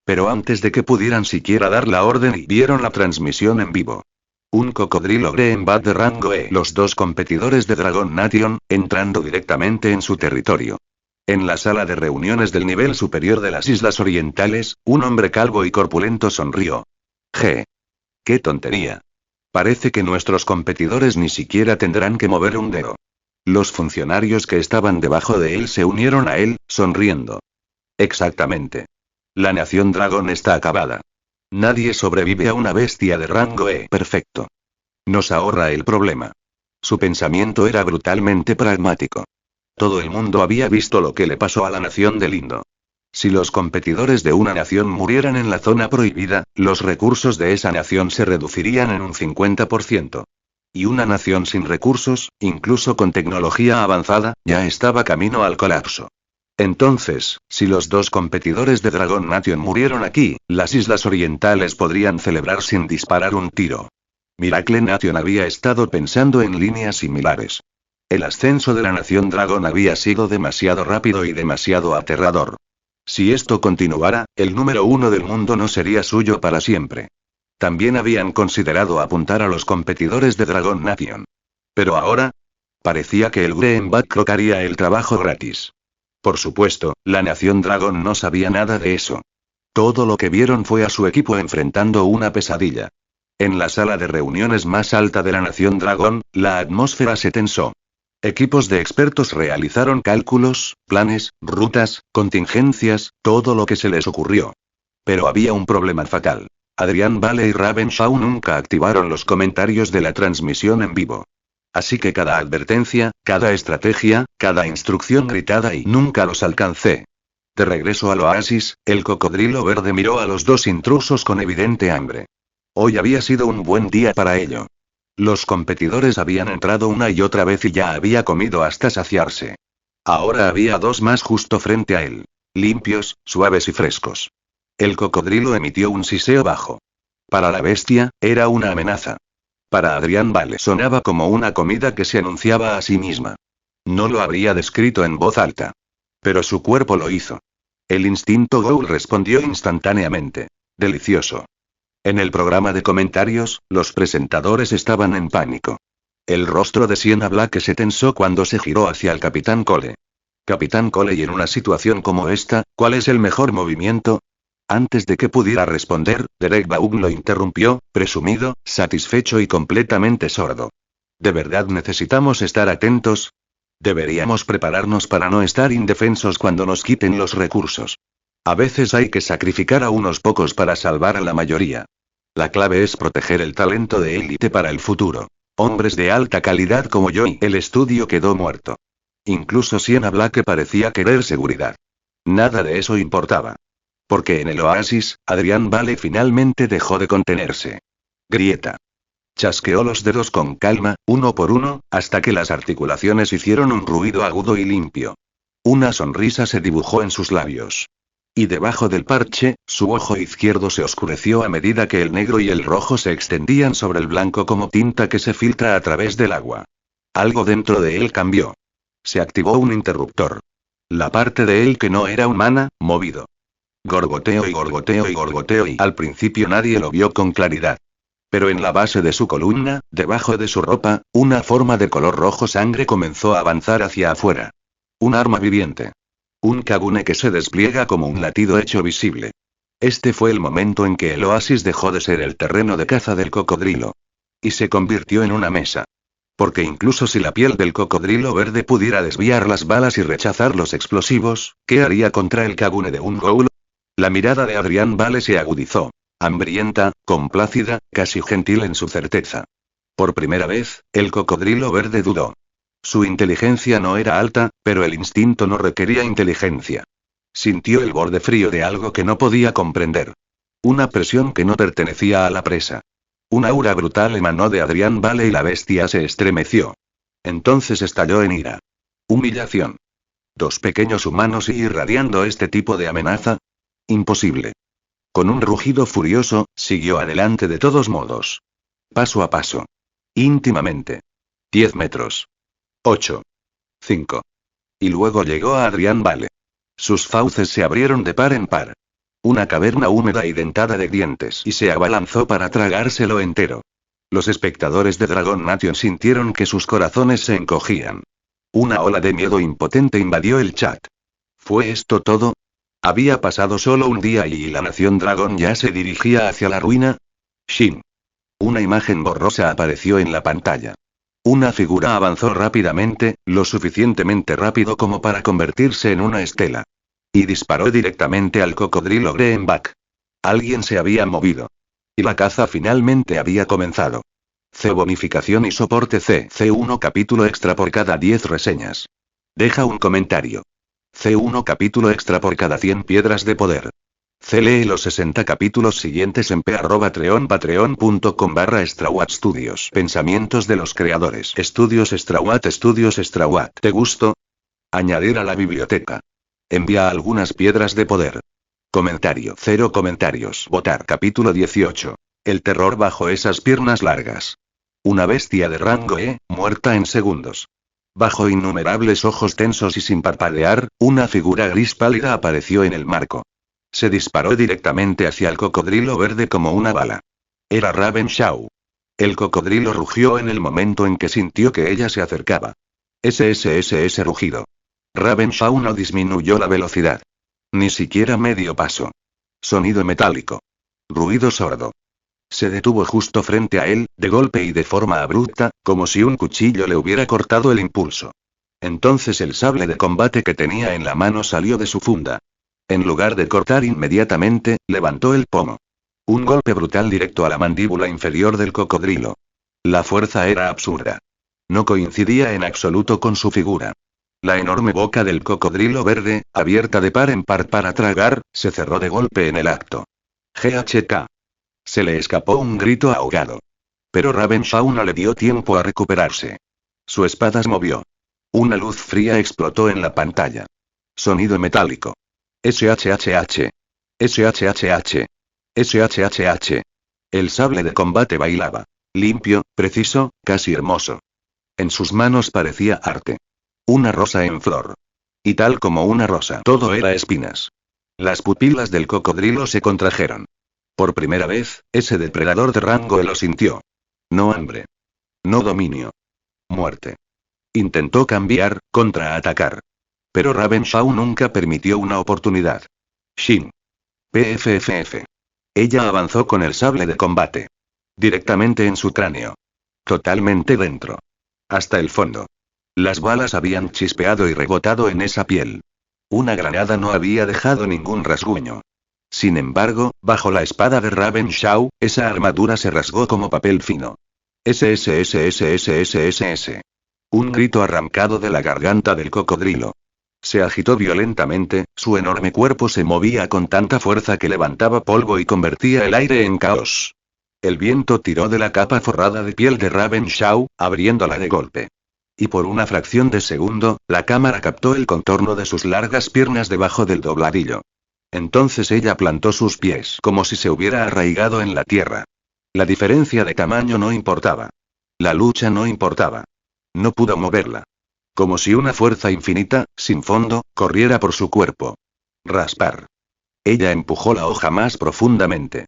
Pero antes de que pudieran siquiera dar la orden y vieron la transmisión en vivo. Un cocodrilo Greenback de rango E. Los dos competidores de Dragon Nation, entrando directamente en su territorio. En la sala de reuniones del nivel superior de las Islas Orientales, un hombre calvo y corpulento sonrió. ¡Qué tontería! Parece que nuestros competidores ni siquiera tendrán que mover un dedo. Los funcionarios que estaban debajo de él se unieron a él, sonriendo. Exactamente. La nación dragón está acabada. Nadie sobrevive a una bestia de rango E. Perfecto. Nos ahorra el problema. Su pensamiento era brutalmente pragmático. Todo el mundo había visto lo que le pasó a la nación de Lindo. Si los competidores de una nación murieran en la zona prohibida, los recursos de esa nación se reducirían en un 50%. Y una nación sin recursos, incluso con tecnología avanzada, ya estaba camino al colapso. Entonces, si los dos competidores de Dragon Nation murieron aquí, las Islas Orientales podrían celebrar sin disparar un tiro. Miracle Nation había estado pensando en líneas similares. El ascenso de la nación Dragon había sido demasiado rápido y demasiado aterrador. Si esto continuara, el número 1 del mundo no sería suyo para siempre. También habían considerado apuntar a los competidores de Dragon Nation. Pero ahora, parecía que el Green Backrock haría el trabajo gratis. Por supuesto, la nación Dragon no sabía nada de eso. Todo lo que vieron fue a su equipo enfrentando una pesadilla. En la sala de reuniones más alta de la nación Dragon, la atmósfera se tensó. Equipos de expertos realizaron cálculos, planes, rutas, contingencias, todo lo que se les ocurrió. Pero había un problema fatal. Adrian Vale y Ravenshaw nunca activaron los comentarios de la transmisión en vivo. Así que cada advertencia, cada estrategia, cada instrucción gritada y nunca los alcancé. De regreso al oasis, el cocodrilo verde miró a los dos intrusos con evidente hambre. Hoy había sido un buen día para ello. Los competidores habían entrado una y otra vez y ya había comido hasta saciarse. Ahora había dos más justo frente a él. Limpios, suaves y frescos. El cocodrilo emitió un siseo bajo. Para la bestia, era una amenaza. Para Adrian Vale sonaba como una comida que se anunciaba a sí misma. No lo habría descrito en voz alta. Pero su cuerpo lo hizo. El instinto Ghoul respondió instantáneamente. Delicioso. En el programa de comentarios, los presentadores estaban en pánico. El rostro de Sienna Black se tensó cuando se giró hacia el Capitán Cole. Capitán Cole, y en una situación como esta, ¿cuál es el mejor movimiento? Antes de que pudiera responder, Derek Baum lo interrumpió, presumido, satisfecho y completamente sordo. ¿De verdad necesitamos estar atentos? Deberíamos prepararnos para no estar indefensos cuando nos quiten los recursos. A veces hay que sacrificar a unos pocos para salvar a la mayoría. La clave es proteger el talento de élite para el futuro. Hombres de alta calidad como yo, y el estudio quedó muerto. Incluso Sienna Black parecía querer seguridad. Nada de eso importaba. Porque en el oasis, Adrian Vale finalmente dejó de contenerse. Grieta. Chasqueó los dedos con calma, uno por uno, hasta que las articulaciones hicieron un ruido agudo y limpio. Una sonrisa se dibujó en sus labios. Y debajo del parche, su ojo izquierdo se oscureció a medida que el negro y el rojo se extendían sobre el blanco como tinta que se filtra a través del agua. Algo dentro de él cambió. Se activó un interruptor. La parte de él que no era humana, movido. Gorgoteo y gorgoteo y gorgoteo, y al principio nadie lo vio con claridad. Pero en la base de su columna, debajo de su ropa, una forma de color rojo sangre comenzó a avanzar hacia afuera. Un arma viviente. Un Kagune que se despliega como un latido hecho visible. Este fue el momento en que el oasis dejó de ser el terreno de caza del cocodrilo. Y se convirtió en una mesa. Porque incluso si la piel del cocodrilo verde pudiera desviar las balas y rechazar los explosivos, ¿qué haría contra el Kagune de un Ghoul? La mirada de Adrian Vale se agudizó. Hambrienta, complácida, casi gentil en su certeza. Por primera vez, el cocodrilo verde dudó. Su inteligencia no era alta, pero el instinto no requería inteligencia. Sintió el borde frío de algo que no podía comprender. Una presión que no pertenecía a la presa. Un aura brutal emanó de Adrian Vale y la bestia se estremeció. Entonces estalló en ira. Humillación. ¿Dos pequeños humanos irradiando este tipo de amenaza? Imposible. Con un rugido furioso, siguió adelante de todos modos. Paso a paso. Íntimamente. 10 metros. 8. 5. Y luego llegó a Adrian Vale. Sus fauces se abrieron de par en par. Una caverna húmeda y dentada de dientes, y se abalanzó para tragárselo entero. Los espectadores de Dragon Nation sintieron que sus corazones se encogían. Una ola de miedo impotente invadió el chat. ¿Fue esto todo? ¿Había pasado solo un día y la nación Dragon ya se dirigía hacia la ruina? Shin. Una imagen borrosa apareció en la pantalla. Una figura avanzó rápidamente, lo suficientemente rápido como para convertirse en una estela. Y disparó directamente al cocodrilo Greenback. Alguien se había movido. Y la caza finalmente había comenzado. C. Bonificación y soporte C1 capítulo extra por cada 10 reseñas. Deja un comentario. C1 capítulo extra por cada 100 piedras de poder. C. Lee los 60 capítulos siguientes en patreon.com/StrawWat Studios. Pensamientos de los creadores. Estudios StrawWat. ¿Te gustó? Añadir a la biblioteca. Envía algunas piedras de poder. Comentario. 0 comentarios. Votar. Capítulo 18. El terror bajo esas piernas largas. Una bestia de rango E, muerta en segundos. Bajo innumerables ojos tensos y sin parpadear, una figura gris pálida apareció en el marco. Se disparó directamente hacia el cocodrilo verde como una bala. Era Ravenshaw. El cocodrilo rugió en el momento en que sintió que ella se acercaba. Ese rugido. Ravenshaw no disminuyó la velocidad. Ni siquiera medio paso. Sonido metálico. Ruido sordo. Se detuvo justo frente a él, de golpe y de forma abrupta, como si un cuchillo le hubiera cortado el impulso. Entonces el sable de combate que tenía en la mano salió de su funda. En lugar de cortar inmediatamente, levantó el pomo. Un golpe brutal directo a la mandíbula inferior del cocodrilo. La fuerza era absurda. No coincidía en absoluto con su figura. La enorme boca del cocodrilo verde, abierta de par en par para tragar, se cerró de golpe en el acto. GHK. Se le escapó un grito ahogado. Pero Ravenshaw no le dio tiempo a recuperarse. Su espada se movió. Una luz fría explotó en la pantalla. Sonido metálico. SHHH. SHHH. SHHH. El sable de combate bailaba. Limpio, preciso, casi hermoso. En sus manos parecía arte. Una rosa en flor. Y tal como una rosa, todo era espinas. Las pupilas del cocodrilo se contrajeron. Por primera vez, ese depredador de rango lo sintió. No hambre. No dominio. Muerte. Intentó cambiar, contraatacar. Pero Ravenshaw nunca permitió una oportunidad. Shin. PFFF. Ella avanzó con el sable de combate. Directamente en su cráneo. Totalmente dentro. Hasta el fondo. Las balas habían chispeado y rebotado en esa piel. Una granada no había dejado ningún rasguño. Sin embargo, bajo la espada de Ravenshaw, esa armadura se rasgó como papel fino. SSSSSSSS. Un grito arrancado de la garganta del cocodrilo. Se agitó violentamente, su enorme cuerpo se movía con tanta fuerza que levantaba polvo y convertía el aire en caos. El viento tiró de la capa forrada de piel de Ravenshaw, abriéndola de golpe. Y por una fracción de segundo, la cámara captó el contorno de sus largas piernas debajo del dobladillo. Entonces ella plantó sus pies como si se hubiera arraigado en la tierra. La diferencia de tamaño no importaba. La lucha no importaba. No pudo moverla. Como si una fuerza infinita, sin fondo, corriera por su cuerpo. Raspar. Ella empujó la hoja más profundamente.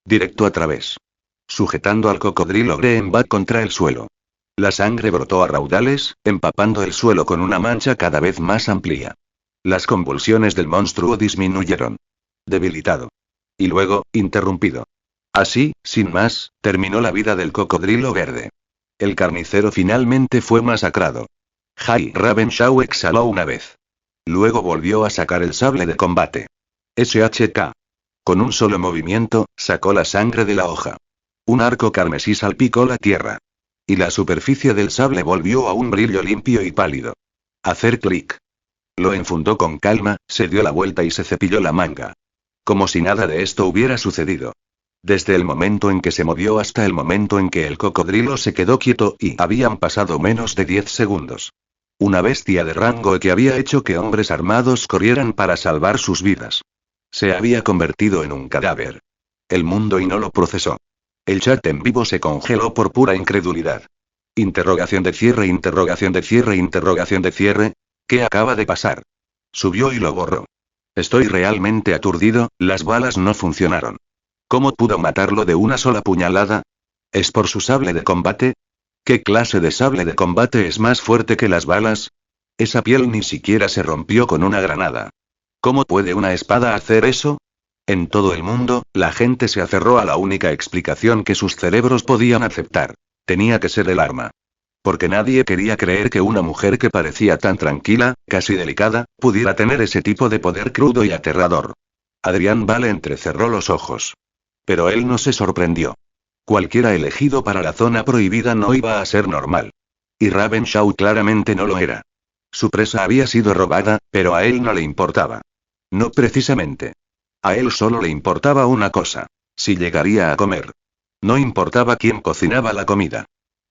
Directo a través. Sujetando al cocodrilo Greenback contra el suelo. La sangre brotó a raudales, empapando el suelo con una mancha cada vez más amplia. Las convulsiones del monstruo disminuyeron. Debilitado. Y luego, interrumpido. Así, sin más, terminó la vida del cocodrilo verde. El carnicero finalmente fue masacrado. Ravenshaw exhaló una vez. Luego volvió a sacar el sable de combate. SHK. Con un solo movimiento, sacó la sangre de la hoja. Un arco carmesí salpicó la tierra. Y la superficie del sable volvió a un brillo limpio y pálido. Hacer clic. Lo enfundó con calma, se dio la vuelta y se cepilló la manga. Como si nada de esto hubiera sucedido. Desde el momento en que se movió hasta el momento en que el cocodrilo se quedó quieto y habían pasado menos de 10 segundos. Una bestia de rango que había hecho que hombres armados corrieran para salvar sus vidas. Se había convertido en un cadáver. El mundo y no lo procesó. El chat en vivo se congeló por pura incredulidad. Interrogación de cierre. ¿Qué acaba de pasar? Subió y lo borró. Estoy realmente aturdido, las balas no funcionaron. ¿Cómo pudo matarlo de una sola puñalada? ¿Es por su sable de combate? ¿Qué clase de sable de combate es más fuerte que las balas? Esa piel ni siquiera se rompió con una granada. ¿Cómo puede una espada hacer eso? En todo el mundo, la gente se aferró a la única explicación que sus cerebros podían aceptar. Tenía que ser el arma. Porque nadie quería creer que una mujer que parecía tan tranquila, casi delicada, pudiera tener ese tipo de poder crudo y aterrador. Adrián Vale entrecerró los ojos. Pero él no se sorprendió. Cualquiera elegido para la zona prohibida no iba a ser normal. Y Ravenshaw claramente no lo era. Su presa había sido robada, pero a él no le importaba. No precisamente. A él solo le importaba una cosa: si llegaría a comer. No importaba quién cocinaba la comida.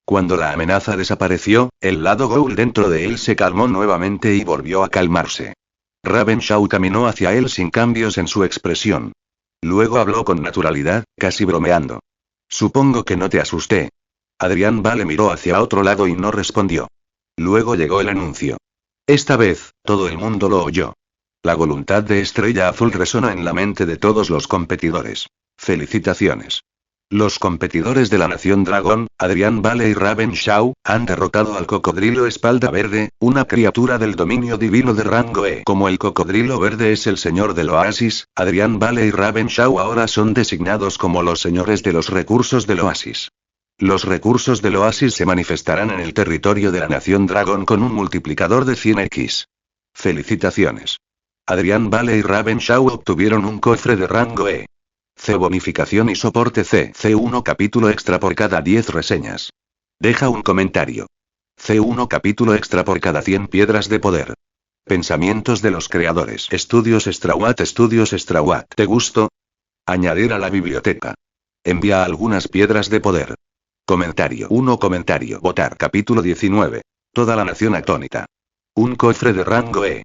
Cuando la amenaza desapareció, el lado Ghoul dentro de él se calmó nuevamente y volvió a calmarse. Ravenshaw caminó hacia él sin cambios en su expresión. Luego habló con naturalidad, casi bromeando. Supongo que no te asusté. Adrián Vale miró hacia otro lado y no respondió. Luego llegó el anuncio. Esta vez, todo el mundo lo oyó. La voluntad de Estrella Azul resonó en la mente de todos los competidores. Felicitaciones. Los competidores de la Nación Dragón, Adrián Vale y Ravenshaw, han derrotado al cocodrilo espalda verde, una criatura del dominio divino de rango E. Como el cocodrilo verde es el señor del oasis, Adrián Vale y Ravenshaw ahora son designados como los señores de los recursos del oasis. Los recursos del oasis se manifestarán en el territorio de la Nación Dragón con un multiplicador de 100x. Felicitaciones. Adrián Vale y Ravenshaw obtuvieron un cofre de rango E. C. Bonificación y soporte C1 capítulo extra por cada 10 reseñas. Deja un comentario. C1 capítulo extra por cada 100 piedras de poder. Pensamientos de los creadores. Estudios Strawat. ¿Te gustó? Añadir a la biblioteca. Envía algunas piedras de poder. Comentario 1. Comentario. Votar. Capítulo 19. Toda la nación atónita. Un cofre de rango E.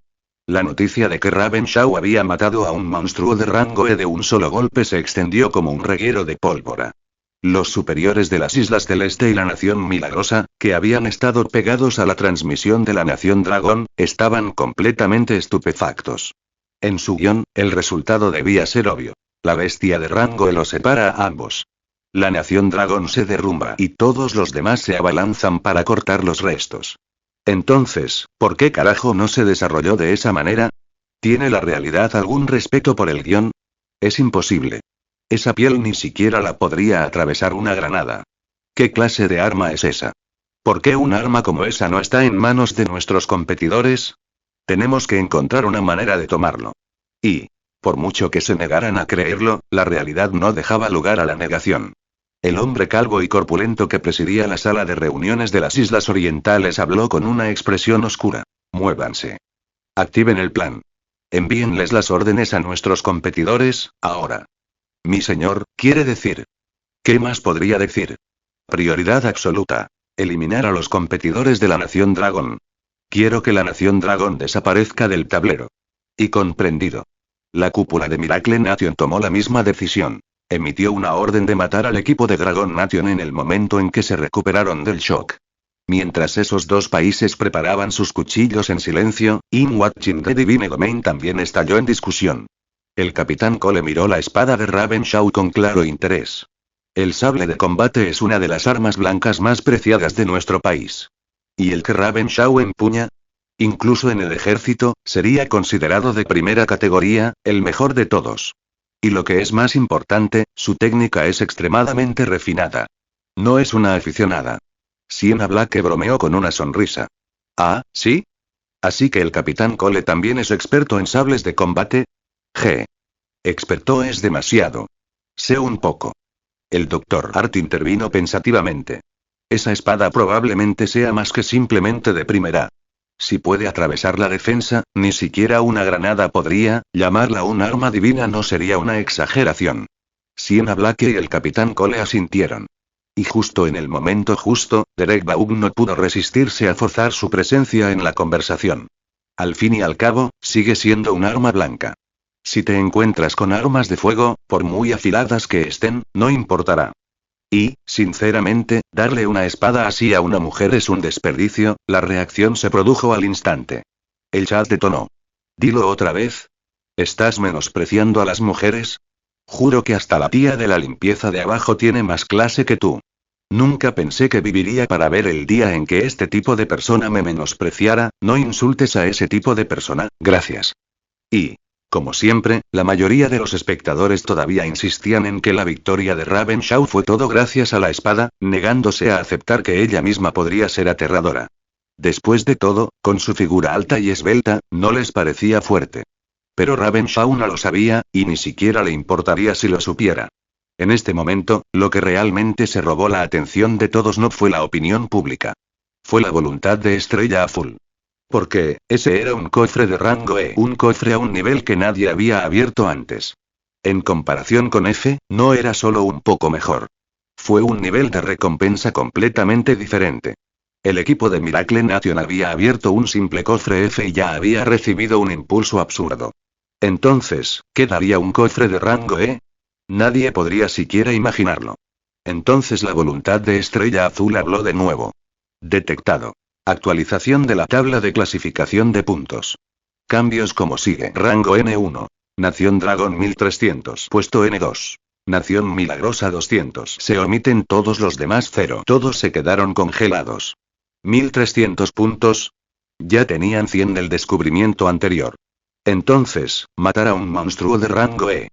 La noticia de que Ravenshaw había matado a un monstruo de rango E de un solo golpe se extendió como un reguero de pólvora. Los superiores de las Islas del Este y la Nación Milagrosa, que habían estado pegados a la transmisión de la Nación Dragón, estaban completamente estupefactos. En su guión, el resultado debía ser obvio. La bestia de rango E los separa a ambos. La Nación Dragón se derrumba y todos los demás se abalanzan para cortar los restos. Entonces, ¿por qué carajo no se desarrolló de esa manera? ¿Tiene la realidad algún respeto por el guión? Es imposible. Esa piel ni siquiera la podría atravesar una granada. ¿Qué clase de arma es esa? ¿Por qué un arma como esa no está en manos de nuestros competidores? Tenemos que encontrar una manera de tomarlo. Y, por mucho que se negaran a creerlo, la realidad no dejaba lugar a la negación. El hombre calvo y corpulento que presidía la sala de reuniones de las Islas Orientales habló con una expresión oscura. Muévanse. Activen el plan. Envíenles las órdenes a nuestros competidores, ahora. Mi señor, quiere decir. ¿Qué más podría decir? Prioridad absoluta. Eliminar a los competidores de la Nación Dragón. Quiero que la Nación Dragón desaparezca del tablero. Y comprendido. La cúpula de Miracle Nation tomó la misma decisión. Emitió una orden de matar al equipo de Dragon Nation en el momento en que se recuperaron del shock. Mientras esos dos países preparaban sus cuchillos en silencio, In Watching the Divine Domain también estalló en discusión. El capitán Cole miró la espada de Ravenshaw con claro interés. El sable de combate es una de las armas blancas más preciadas de nuestro país. ¿Y el que Ravenshaw empuña? Incluso en el ejército, sería considerado de primera categoría, el mejor de todos. Y lo que es más importante, su técnica es extremadamente refinada. No es una aficionada. Sienna Black bromeó con una sonrisa. Ah, ¿sí? Así que el capitán Cole también es experto en sables de combate. G. Experto es demasiado. Sé un poco. El Dr. Hart intervino pensativamente. Esa espada probablemente sea más que simplemente de primera. Si puede atravesar la defensa, ni siquiera una granada podría, llamarla un arma divina no sería una exageración. Sienna Black y el capitán Cole asintieron. Y justo en el momento justo, Derek Baum no pudo resistirse a forzar su presencia en la conversación. Al fin y al cabo, sigue siendo un arma blanca. Si te encuentras con armas de fuego, por muy afiladas que estén, no importará. Y, sinceramente, darle una espada así a una mujer es un desperdicio. La reacción se produjo al instante. El chat detonó. Dilo otra vez. ¿Estás menospreciando a las mujeres? Juro que hasta la tía de la limpieza de abajo tiene más clase que tú. Nunca pensé que viviría para ver el día en que este tipo de persona me menospreciara. No insultes a ese tipo de persona, gracias. Y Como siempre, la mayoría de los espectadores todavía insistían en que la victoria de Ravenshaw fue todo gracias a la espada, negándose a aceptar que ella misma podría ser aterradora. Después de todo, con su figura alta y esbelta, no les parecía fuerte. Pero Ravenshaw no lo sabía, y ni siquiera le importaría si lo supiera. En este momento, lo que realmente se robó la atención de todos no fue la opinión pública. Fue la voluntad de Estrella Azul. Porque, ese era un cofre de rango E, un cofre a un nivel que nadie había abierto antes. En comparación con F, no era solo un poco mejor. Fue un nivel de recompensa completamente diferente. El equipo de Miracle Nation había abierto un simple cofre F y ya había recibido un impulso absurdo. Entonces, ¿qué daría un cofre de rango E? Nadie podría siquiera imaginarlo. Entonces la voluntad de Estrella Azul habló de nuevo. Detectado. Actualización de la tabla de clasificación de puntos. Cambios como sigue. Rango N1. Nación Dragón 1300. Puesto N2. Nación Milagrosa 200. Se omiten todos los demás 0. Todos se quedaron congelados. 1300 puntos. Ya tenían 100 del descubrimiento anterior. Entonces, matar a un monstruo de rango E.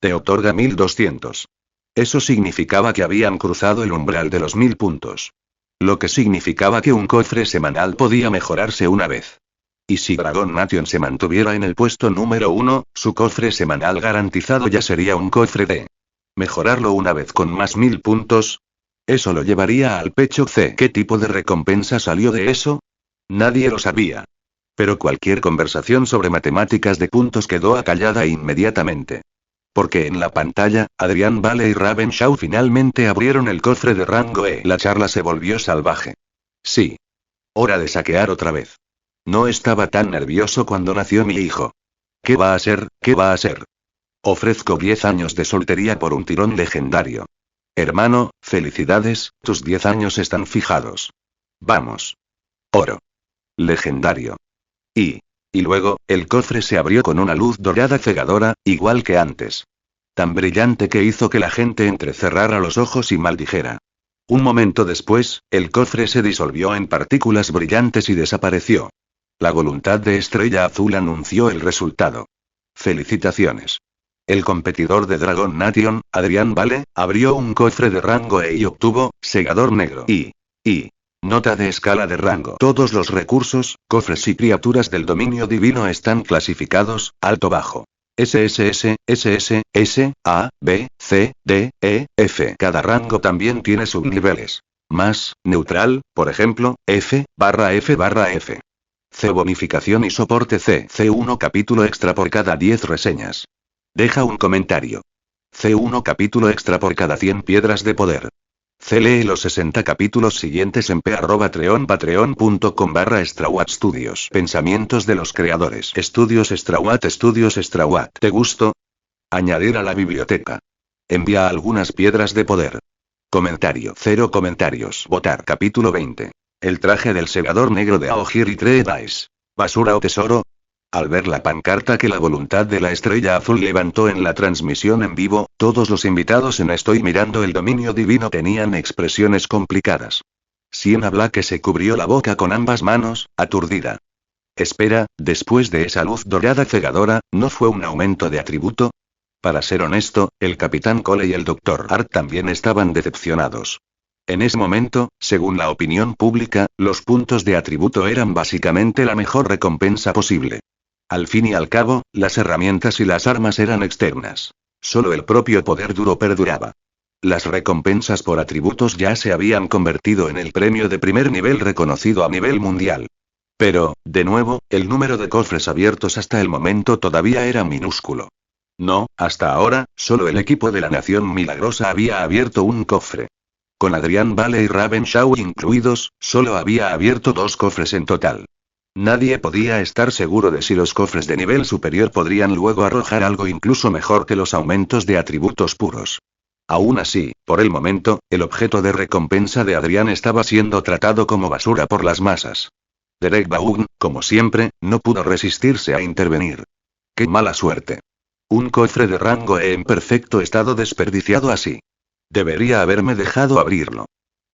Te otorga 1200. Eso significaba que habían cruzado el umbral de los 1000 puntos. Lo que significaba que un cofre semanal podía mejorarse una vez. Y si Dragon Nation se mantuviera en el puesto número 1, su cofre semanal garantizado ya sería un cofre de mejorarlo una vez con más 1000 puntos. Eso lo llevaría al pecho C. ¿Qué tipo de recompensa salió de eso? Nadie lo sabía. Pero cualquier conversación sobre matemáticas de puntos quedó acallada inmediatamente. Porque en la pantalla, Adrian Vale y Ravenshaw finalmente abrieron el cofre de rango E. La charla se volvió salvaje. Sí. Hora de saquear otra vez. No estaba tan nervioso cuando nació mi hijo. ¿Qué va a ser? ¿Qué va a ser? Ofrezco 10 años de soltería por un tirón legendario. Hermano, felicidades, tus 10 años están fijados. Vamos. Oro. Legendario. Y luego, el cofre se abrió con una luz dorada cegadora, igual que antes. Tan brillante que hizo que la gente entrecerrara los ojos y maldijera. Un momento después, el cofre se disolvió en partículas brillantes y desapareció. La voluntad de Estrella Azul anunció el resultado. Felicitaciones. El competidor de Dragon Nation, Adrian Vale, abrió un cofre de rango E y obtuvo, segador negro. Nota de escala de rango. Todos los recursos, cofres y criaturas del dominio divino están clasificados, alto-bajo. SSS, SS, S, A, B, C, D, E, F. Cada rango también tiene subniveles. Más, neutral, por ejemplo, F/F/F. C. Bonificación y soporte C. C1 capítulo extra por cada 10 reseñas. Deja un comentario. C1 capítulo extra por cada 100 piedras de poder. Lee los 60 capítulos siguientes en patreon.com/StrawAt Studios. Pensamientos de los creadores. Estudios StrawAt. ¿Te gustó? Añadir a la biblioteca. Envía algunas piedras de poder. Comentario. 0 comentarios. Votar. Capítulo 20. El traje del segador negro de Aohiri Dice. ¿Basura o tesoro? Al ver la pancarta que la voluntad de la Estrella Azul levantó en la transmisión en vivo, todos los invitados en Estoy mirando el dominio divino tenían expresiones complicadas. Sienna Black se cubrió la boca con ambas manos, aturdida. Espera, después de esa luz dorada cegadora, ¿no fue un aumento de atributo? Para ser honesto, el Capitán Cole y el Dr. Art también estaban decepcionados. En ese momento, según la opinión pública, los puntos de atributo eran básicamente la mejor recompensa posible. Al fin y al cabo, las herramientas y las armas eran externas. Solo el propio poder duro perduraba. Las recompensas por atributos ya se habían convertido en el premio de primer nivel reconocido a nivel mundial. Pero, de nuevo, el número de cofres abiertos hasta el momento todavía era minúsculo. No, hasta ahora, solo el equipo de la Nación Milagrosa había abierto un cofre. Con Adrian Vale y Ravenshaw incluidos, solo había abierto 2 cofres en total. Nadie podía estar seguro de si los cofres de nivel superior podrían luego arrojar algo incluso mejor que los aumentos de atributos puros. Aún así, por el momento, el objeto de recompensa de Adrian estaba siendo tratado como basura por las masas. Derek Vaughan, como siempre, no pudo resistirse a intervenir. ¡Qué mala suerte! Un cofre de rango E en perfecto estado desperdiciado así. Debería haberme dejado abrirlo.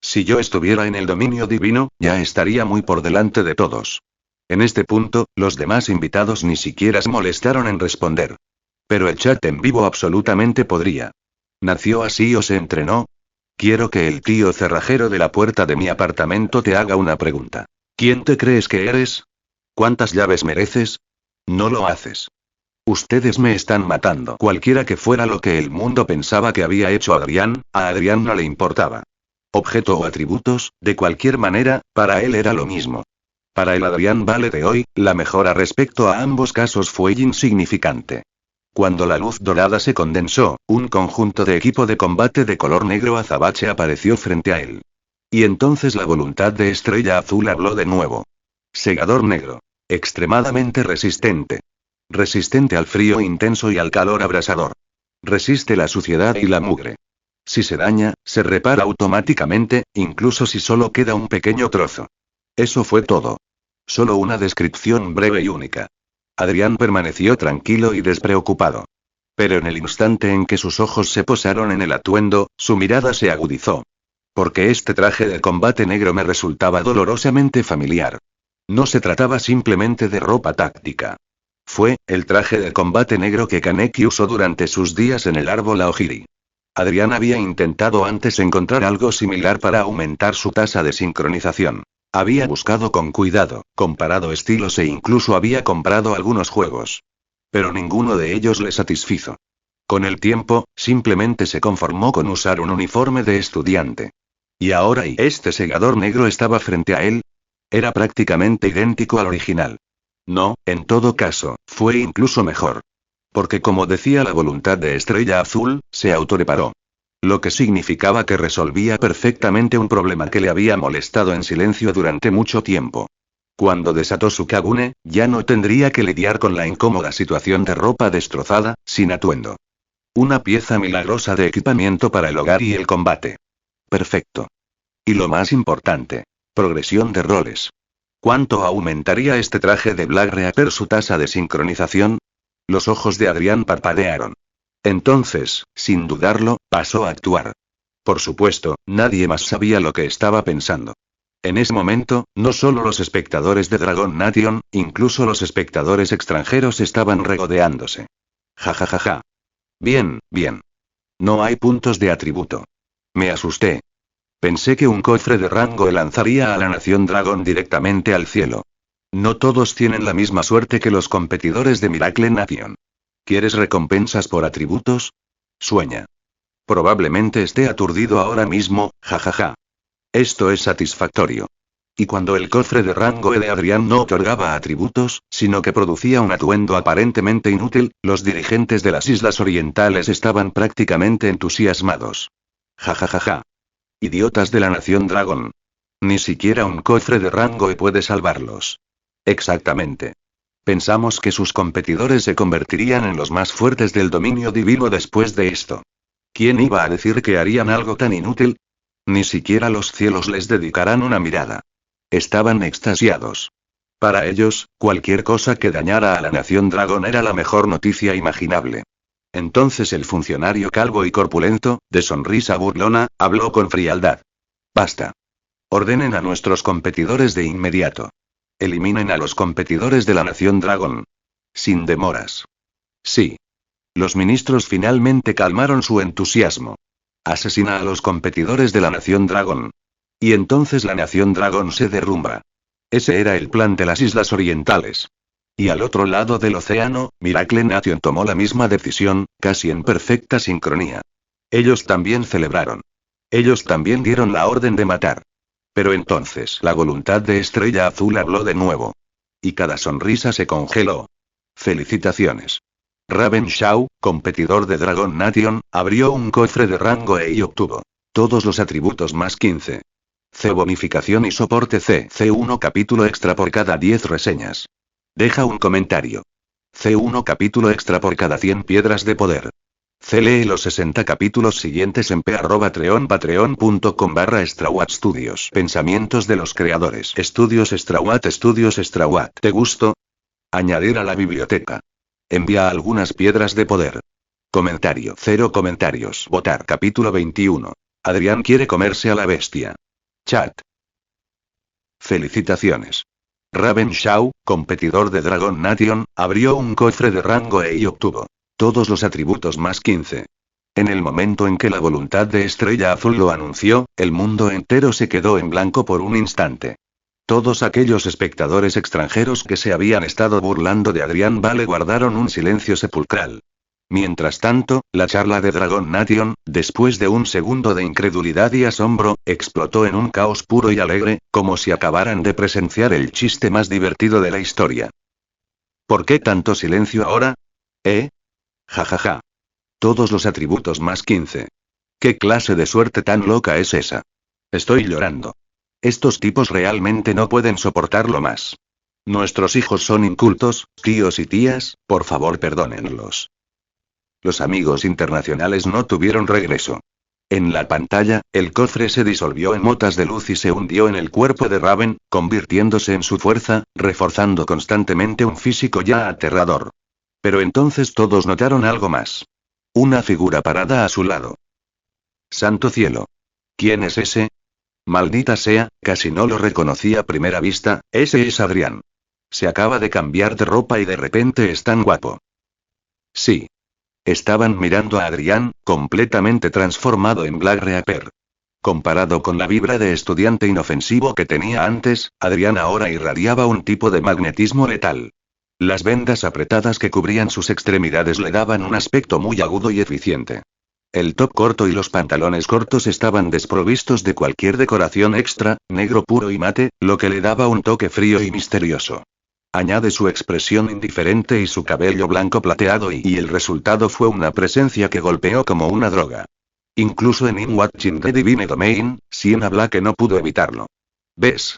Si yo estuviera en el dominio divino, ya estaría muy por delante de todos. En este punto, los demás invitados ni siquiera se molestaron en responder. Pero el chat en vivo absolutamente podría. ¿Nació así o se entrenó? Quiero que el tío cerrajero de la puerta de mi apartamento te haga una pregunta. ¿Quién te crees que eres? ¿Cuántas llaves mereces? No lo haces. Ustedes me están matando. Cualquiera que fuera lo que el mundo pensaba que había hecho a Adrián no le importaba. Objeto o atributos, de cualquier manera, para él era lo mismo. Para el Adrián Vale de hoy, la mejora respecto a ambos casos fue insignificante. Cuando la luz dorada se condensó, un conjunto de equipo de combate de color negro azabache apareció frente a él. Y entonces la voluntad de Estrella Azul habló de nuevo. Segador negro. Extremadamente resistente. Resistente al frío intenso y al calor abrasador. Resiste la suciedad y la mugre. Si se daña, se repara automáticamente, incluso si solo queda un pequeño trozo. Eso fue todo. Solo una descripción breve y única. Adrián permaneció tranquilo y despreocupado. Pero en el instante en que sus ojos se posaron en el atuendo, su mirada se agudizó. Porque este traje de combate negro me resultaba dolorosamente familiar. No se trataba simplemente de ropa táctica. Fue el traje de combate negro que Kaneki usó durante sus días en el árbol Aogiri. Adrián había intentado antes encontrar algo similar para aumentar su tasa de sincronización. Había buscado con cuidado, comparado estilos e incluso había comprado algunos juegos. Pero ninguno de ellos le satisfizo. Con el tiempo, simplemente se conformó con usar un uniforme de estudiante. Y ahora este segador negro estaba frente a él. Era prácticamente idéntico al original. No, en todo caso, fue incluso mejor. Porque como decía la voluntad de Estrella Azul, se autorreparó. Lo que significaba que resolvía perfectamente un problema que le había molestado en silencio durante mucho tiempo. Cuando desató su Kagune, ya no tendría que lidiar con la incómoda situación de ropa destrozada, sin atuendo. Una pieza milagrosa de equipamiento para el hogar y el combate. Perfecto. Y lo más importante, progresión de roles. ¿Cuánto aumentaría este traje de Black Reaper su tasa de sincronización? Los ojos de Adrián parpadearon. Entonces, sin dudarlo, pasó a actuar. Por supuesto, nadie más sabía lo que estaba pensando. En ese momento, no solo los espectadores de Dragon Nation, incluso los espectadores extranjeros estaban regodeándose. Ja ja ja ja. Bien, bien. No hay puntos de atributo. Me asusté. Pensé que un cofre de rango lanzaría a la nación Dragon directamente al cielo. No todos tienen la misma suerte que los competidores de Miracle Nation. ¿Quieres recompensas por atributos? Sueña. Probablemente esté aturdido ahora mismo, jajaja. Esto es satisfactorio. Y cuando el cofre de rango E de Adrián no otorgaba atributos, sino que producía un atuendo aparentemente inútil, los dirigentes de las Islas Orientales estaban prácticamente entusiasmados. Jajajaja. Idiotas de la nación Dragon. Ni siquiera un cofre de rango E puede salvarlos. Exactamente. Pensamos que sus competidores se convertirían en los más fuertes del dominio divino después de esto. ¿Quién iba a decir que harían algo tan inútil? Ni siquiera los cielos les dedicarán una mirada. Estaban extasiados. Para ellos, cualquier cosa que dañara a la nación Dragon era la mejor noticia imaginable. Entonces el funcionario calvo y corpulento, de sonrisa burlona, habló con frialdad. Basta. Ordenen a nuestros competidores de inmediato. Eliminen a los competidores de la nación Dragon. Sin demoras. Sí. Los ministros finalmente calmaron su entusiasmo. Asesina a los competidores de la nación Dragon. Y entonces la nación Dragon se derrumba. Ese era el plan de las Islas Orientales. Y al otro lado del océano, Miracle Nation tomó la misma decisión, casi en perfecta sincronía. Ellos también celebraron. Ellos también dieron la orden de matar. Pero entonces la voluntad de Estrella Azul habló de nuevo. Y cada sonrisa se congeló. Felicitaciones. Raven Shaw, competidor de Dragon Nation, abrió un cofre de rango E y obtuvo todos los atributos más 15. C bonificación y soporte C1 capítulo extra por cada 10 reseñas. Deja un comentario. C1 capítulo extra por cada 100 piedras de poder. C lee los 60 capítulos siguientes en patreon.com/StrawAt Studios. Pensamientos de los creadores. Estudios StrawAt. ¿Te gustó? Añadir a la biblioteca. Envía algunas piedras de poder. Comentario. 0 comentarios. Votar. Capítulo 21. Adrián quiere comerse a la bestia. Chat. Felicitaciones. Raven Shaw, competidor de Dragon Nation, abrió un cofre de rango E y obtuvo todos los atributos más 15. En el momento en que la voluntad de Estrella Azul lo anunció, el mundo entero se quedó en blanco por un instante. Todos aquellos espectadores extranjeros que se habían estado burlando de Adrián Vale guardaron un silencio sepulcral. Mientras tanto, la charla de Dragon Nation, después de un segundo de incredulidad y asombro, explotó en un caos puro y alegre, como si acabaran de presenciar el chiste más divertido de la historia. ¿Por qué tanto silencio ahora? Jajaja. Todos los atributos más 15. ¿Qué clase de suerte tan loca es esa? Estoy llorando. Estos tipos realmente no pueden soportarlo más. Nuestros hijos son incultos, tíos y tías, por favor perdónenlos. Los amigos internacionales no tuvieron regreso. En la pantalla, el cofre se disolvió en motas de luz y se hundió en el cuerpo de Raven, convirtiéndose en su fuerza, reforzando constantemente un físico ya aterrador. Pero entonces todos notaron algo más. Una figura parada a su lado. ¡Santo cielo! ¿Quién es ese? Maldita sea, casi no lo reconocí a primera vista, ese es Adrián. Se acaba de cambiar de ropa y de repente es tan guapo. Sí. Estaban mirando a Adrián, completamente transformado en Black Reaper. Comparado con la vibra de estudiante inofensivo que tenía antes, Adrián ahora irradiaba un tipo de magnetismo letal. Las vendas apretadas que cubrían sus extremidades le daban un aspecto muy agudo y eficiente. El top corto y los pantalones cortos estaban desprovistos de cualquier decoración extra, negro puro y mate, lo que le daba un toque frío y misterioso. Añade su expresión indiferente y su cabello blanco plateado y el resultado fue una presencia que golpeó como una droga. Incluso en In Watching the Divine Domain, Sienna Black no pudo evitarlo. ¿Ves?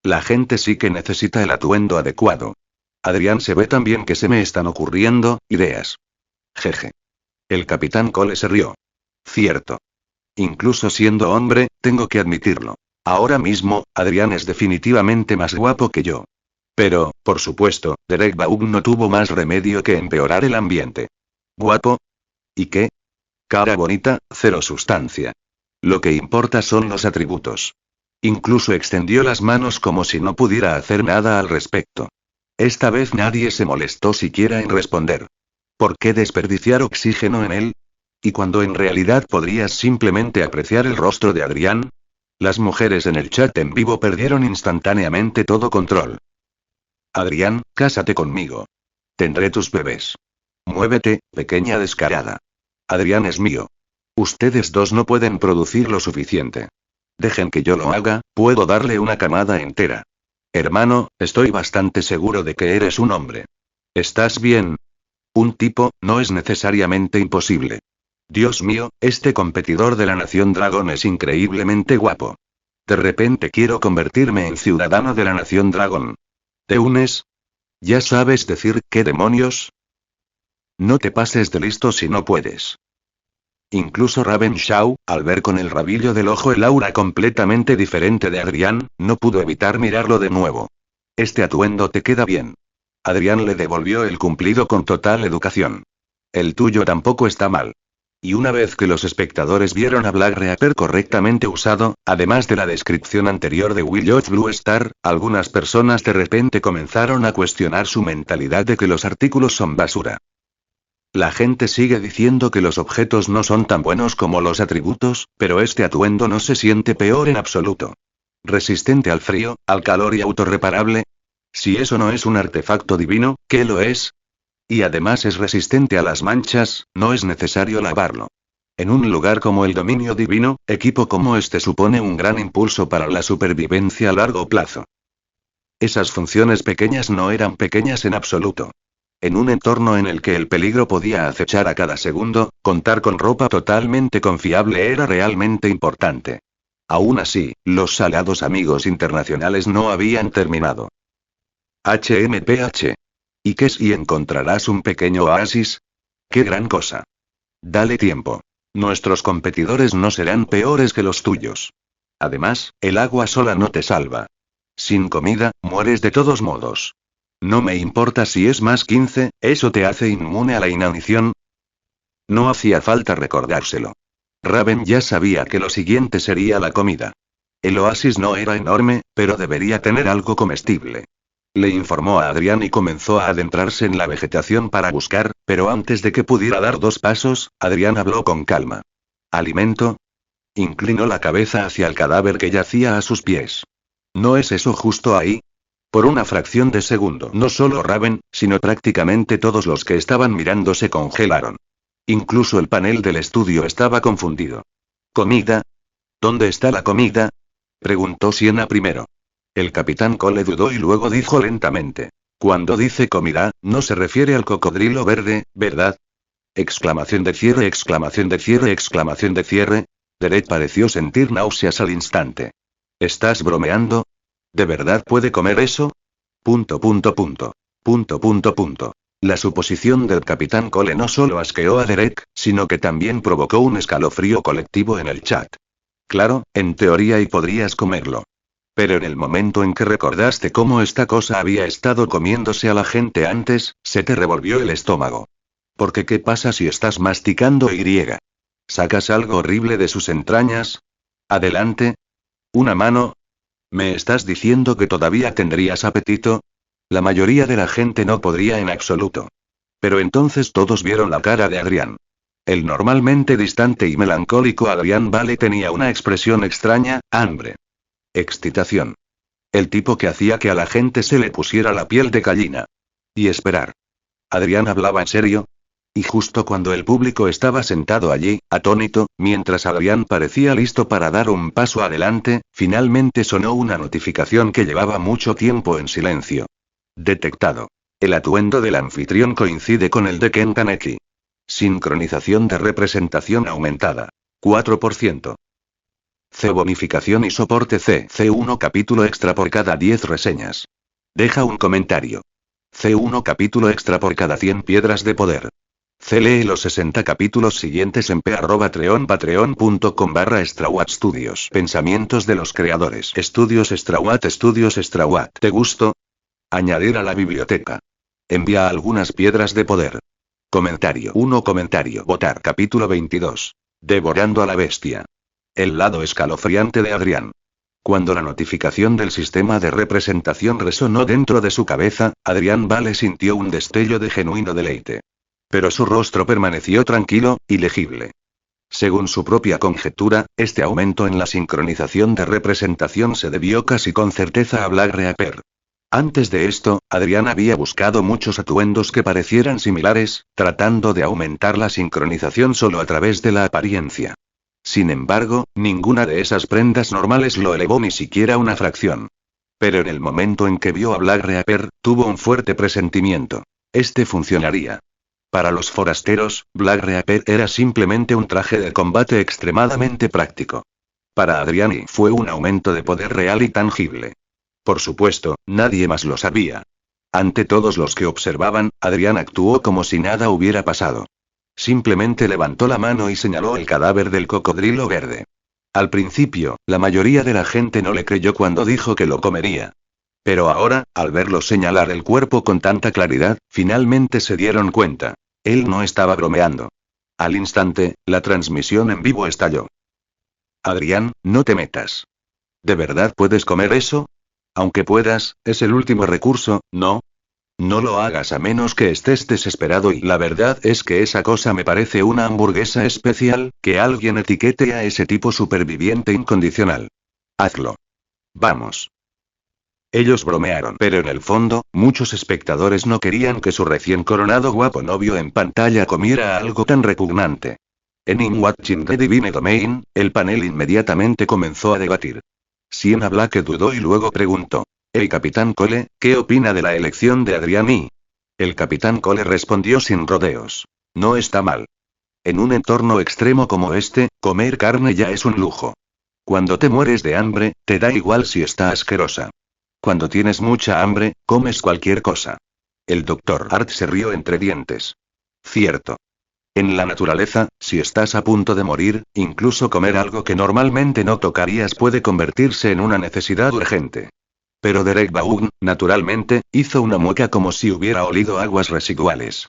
La gente sí que necesita el atuendo adecuado. Adrián se ve tan bien que se me están ocurriendo ideas. Jeje. El capitán Cole se rió. Cierto. Incluso siendo hombre, tengo que admitirlo. Ahora mismo, Adrián es definitivamente más guapo que yo. Pero, por supuesto, Derek Baum no tuvo más remedio que empeorar el ambiente. ¿Guapo? ¿Y qué? Cara bonita, cero sustancia. Lo que importa son los atributos. Incluso extendió las manos como si no pudiera hacer nada al respecto. Esta vez nadie se molestó siquiera en responder. ¿Por qué desperdiciar oxígeno en él? ¿Y cuando en realidad podrías simplemente apreciar el rostro de Adrián? Las mujeres en el chat en vivo perdieron instantáneamente todo control. Adrián, cásate conmigo. Tendré tus bebés. Muévete, pequeña descarada. Adrián es mío. Ustedes dos no pueden producir lo suficiente. Dejen que yo lo haga, puedo darle una camada entera. Hermano, estoy bastante seguro de que eres un hombre. ¿Estás bien? Un tipo, no es necesariamente imposible. Dios mío, este competidor de la Nación Dragón es increíblemente guapo. De repente quiero convertirme en ciudadano de la Nación Dragón. ¿Te unes? ¿Ya sabes decir qué demonios? No te pases de listo si no puedes. Incluso Raven Shaw, al ver con el rabillo del ojo el aura completamente diferente de Adrián, no pudo evitar mirarlo de nuevo. Este atuendo te queda bien. Adrián le devolvió el cumplido con total educación. El tuyo tampoco está mal. Y una vez que los espectadores vieron a Black Reaper correctamente usado, además de la descripción anterior de Willot Blue Star, algunas personas de repente comenzaron a cuestionar su mentalidad de que los artículos son basura. La gente sigue diciendo que los objetos no son tan buenos como los atributos, pero este atuendo no se siente peor en absoluto. Resistente al frío, al calor y autorreparable. Si eso no es un artefacto divino, ¿qué lo es? Y además es resistente a las manchas, no es necesario lavarlo. En un lugar como el dominio divino, equipo como este supone un gran impulso para la supervivencia a largo plazo. Esas funciones pequeñas no eran pequeñas en absoluto. En un entorno en el que el peligro podía acechar a cada segundo, contar con ropa totalmente confiable era realmente importante. Aún así, los salados amigos internacionales no habían terminado. HMPH. ¿Y qué si encontrarás un pequeño oasis? ¡Qué gran cosa! Dale tiempo. Nuestros competidores no serán peores que los tuyos. Además, el agua sola no te salva. Sin comida, mueres de todos modos. No me importa si es más 15, ¿eso te hace inmune a la inanición? No hacía falta recordárselo. Raven ya sabía que lo siguiente sería la comida. El oasis no era enorme, pero debería tener algo comestible. Le informó a Adrián y comenzó a adentrarse en la vegetación para buscar, pero antes de que pudiera dar 2 pasos, Adrián habló con calma. ¿Alimento? Inclinó la cabeza hacia el cadáver que yacía a sus pies. ¿No es eso justo ahí? Por una fracción de segundo, no solo Raven, sino prácticamente todos los que estaban mirando se congelaron. Incluso el panel del estudio estaba confundido. ¿Comida? ¿Dónde está la comida?, preguntó Sienna primero. El capitán Cole dudó y luego dijo lentamente. Cuando dice comida, no se refiere al cocodrilo verde, ¿verdad? Exclamación de cierre, exclamación de cierre, exclamación de cierre. Derek pareció sentir náuseas al instante. ¿Estás bromeando? ¿De verdad puede comer eso? Punto, punto, punto. Punto, punto, punto. La suposición del capitán Cole no solo asqueó a Derek, sino que también provocó un escalofrío colectivo en el chat. Claro, en teoría y podrías comerlo. Pero en el momento en que recordaste cómo esta cosa había estado comiéndose a la gente antes, se te revolvió el estómago. Porque ¿qué pasa si estás masticando y? ¿Sacas algo horrible de sus entrañas? Adelante. ¿Una mano? ¿Me estás diciendo que todavía tendrías apetito? La mayoría de la gente no podría en absoluto. Pero entonces todos vieron la cara de Adrián. El normalmente distante y melancólico Adrián Vale tenía una expresión extraña, hambre. Excitación. El tipo que hacía que a la gente se le pusiera la piel de gallina. Y esperar. ¿Adrián hablaba en serio? Y justo cuando el público estaba sentado allí, atónito, mientras Adrián parecía listo para dar un paso adelante, finalmente sonó una notificación que llevaba mucho tiempo en silencio. Detectado. El atuendo del anfitrión coincide con el de Ken Kaneki. Sincronización de representación aumentada. 4%. C. Bonificación y soporte C1 capítulo extra por cada 10 reseñas. Deja un comentario. C1 capítulo extra por cada 100 piedras de poder. C. Lee los 60 capítulos siguientes en patreon.com/StrawWat Studios. Pensamientos de los creadores. Estudios StrawWat. ¿Te gustó? Añadir a la biblioteca. Envía algunas piedras de poder. Comentario 1. Comentario. Votar. Capítulo 22. Devorando a la bestia. El lado escalofriante de Adrián. Cuando la notificación del sistema de representación resonó dentro de su cabeza, Adrián Vale sintió un destello de genuino deleite. Pero su rostro permaneció tranquilo, y legible. Según su propia conjetura, este aumento en la sincronización de representación se debió casi con certeza a Black Reaper. Antes de esto, Adrián había buscado muchos atuendos que parecieran similares, tratando de aumentar la sincronización solo a través de la apariencia. Sin embargo, ninguna de esas prendas normales lo elevó ni siquiera una fracción. Pero en el momento en que vio a Black Reaper, tuvo un fuerte presentimiento. Este funcionaría. Para los forasteros, Black Reaper era simplemente un traje de combate extremadamente práctico. Para Adrián fue un aumento de poder real y tangible. Por supuesto, nadie más lo sabía. Ante todos los que observaban, Adrián actuó como si nada hubiera pasado. Simplemente levantó la mano y señaló el cadáver del cocodrilo verde. Al principio, la mayoría de la gente no le creyó cuando dijo que lo comería. Pero ahora, al verlo señalar el cuerpo con tanta claridad, finalmente se dieron cuenta. Él no estaba bromeando. Al instante, la transmisión en vivo estalló. Adrián, no te metas. ¿De verdad puedes comer eso? Aunque puedas, es el último recurso, ¿no? No lo hagas a menos que estés desesperado y la verdad es que esa cosa me parece una hamburguesa especial, que alguien etiquete a ese tipo superviviente incondicional. Hazlo. Vamos. Ellos bromearon, pero en el fondo, muchos espectadores no querían que su recién coronado guapo novio en pantalla comiera algo tan repugnante. En In Watching the Divine Domain, el panel inmediatamente comenzó a debatir. Sienna Black dudó y luego preguntó. «Hey Capitán Cole, ¿qué opina de la elección de Adrián y?» El Capitán Cole respondió sin rodeos. «No está mal. En un entorno extremo como este, comer carne ya es un lujo. Cuando te mueres de hambre, te da igual si está asquerosa. Cuando tienes mucha hambre, comes cualquier cosa». El Dr. Hart se rió entre dientes. «Cierto. En la naturaleza, si estás a punto de morir, incluso comer algo que normalmente no tocarías puede convertirse en una necesidad urgente». Pero Derek Vaughan, naturalmente, hizo una mueca como si hubiera olido aguas residuales.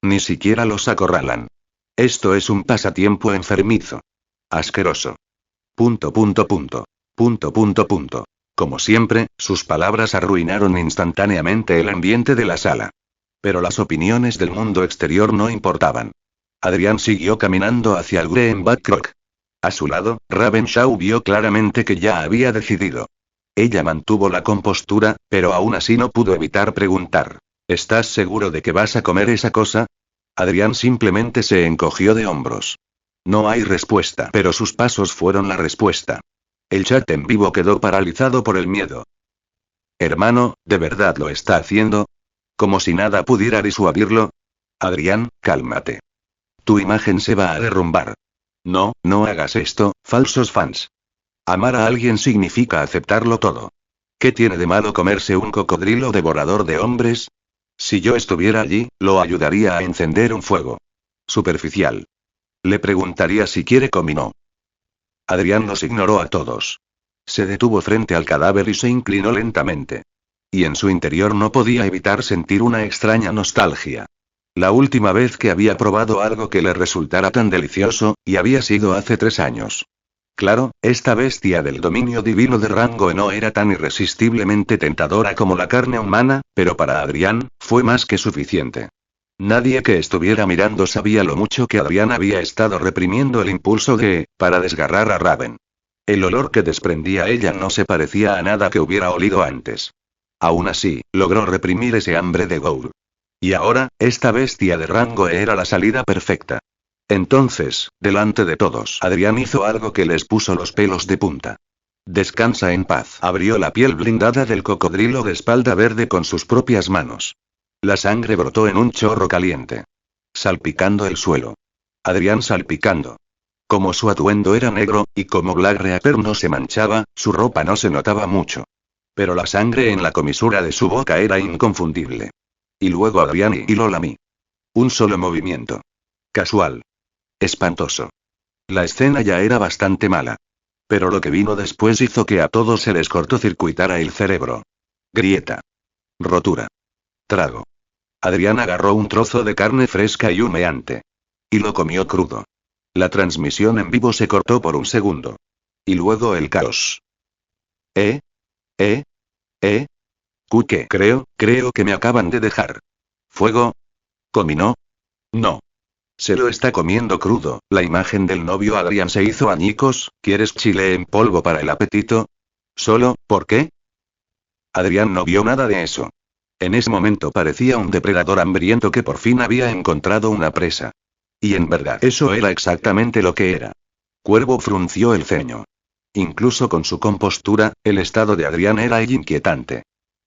Ni siquiera los acorralan. Esto es un pasatiempo enfermizo. Asqueroso. Punto. Como siempre, sus palabras arruinaron instantáneamente el ambiente de la sala. Pero las opiniones del mundo exterior no importaban. Adrián siguió caminando hacia el Greenback Rock. A su lado, Ravenshaw vio claramente que ya había decidido. Ella mantuvo la compostura, pero aún así no pudo evitar preguntar: ¿estás seguro de que vas a comer esa cosa? Adrián simplemente se encogió de hombros. No hay respuesta, pero sus pasos fueron la respuesta. El chat en vivo quedó paralizado por el miedo. Hermano, ¿de verdad lo está haciendo? Como si nada pudiera disuadirlo. Adrián, cálmate. Tu imagen se va a derrumbar. No, no hagas esto, falsos fans. Amar a alguien significa aceptarlo todo. ¿Qué tiene de malo comerse un cocodrilo devorador de hombres? Si yo estuviera allí, lo ayudaría a encender un fuego. Superficial. Le preguntaría si quiere comino. Adrián los ignoró a todos. Se detuvo frente al cadáver y se inclinó lentamente. Y en su interior no podía evitar sentir una extraña nostalgia. La última vez que había probado algo que le resultara tan delicioso, y había sido hace 3 años. Claro, esta bestia del dominio divino de rango no era tan irresistiblemente tentadora como la carne humana, pero para Adrián, fue más que suficiente. Nadie que estuviera mirando sabía lo mucho que Adrián había estado reprimiendo el impulso para desgarrar a Raven. El olor que desprendía ella no se parecía a nada que hubiera olido antes. Aún así, logró reprimir ese hambre de Gour. Y ahora, esta bestia de rango era la salida perfecta. Entonces, delante de todos, Adrián hizo algo que les puso los pelos de punta. Descansa en paz. Abrió la piel blindada del cocodrilo de espalda verde con sus propias manos. La sangre brotó en un chorro caliente. Salpicando el suelo. Adrián salpicando. Como su atuendo era negro, y como Black Reaper no se manchaba, su ropa no se notaba mucho. Pero la sangre en la comisura de su boca era inconfundible. Y luego Adrián y lo lamí. Un solo movimiento. Casual. Espantoso. La escena ya era bastante mala. Pero lo que vino después hizo que a todos se les cortocircuitara el cerebro. Grieta. Rotura. Trago. Adrián agarró un trozo de carne fresca y humeante. Y lo comió crudo. La transmisión en vivo se cortó por un segundo. Y luego el caos. ¿Qué? Creo que me acaban de dejar. ¿Fuego? ¿Cominó? No. Se lo está comiendo crudo. La imagen del novio Adrián se hizo añicos. ¿Quieres chile en polvo para el apetito? ¿Solo, por qué? Adrián no vio nada de eso. En ese momento parecía un depredador hambriento que por fin había encontrado una presa. Y en verdad, eso era exactamente lo que era. Cuervo frunció el ceño. Incluso con su compostura, el estado de Adrián era inquietante.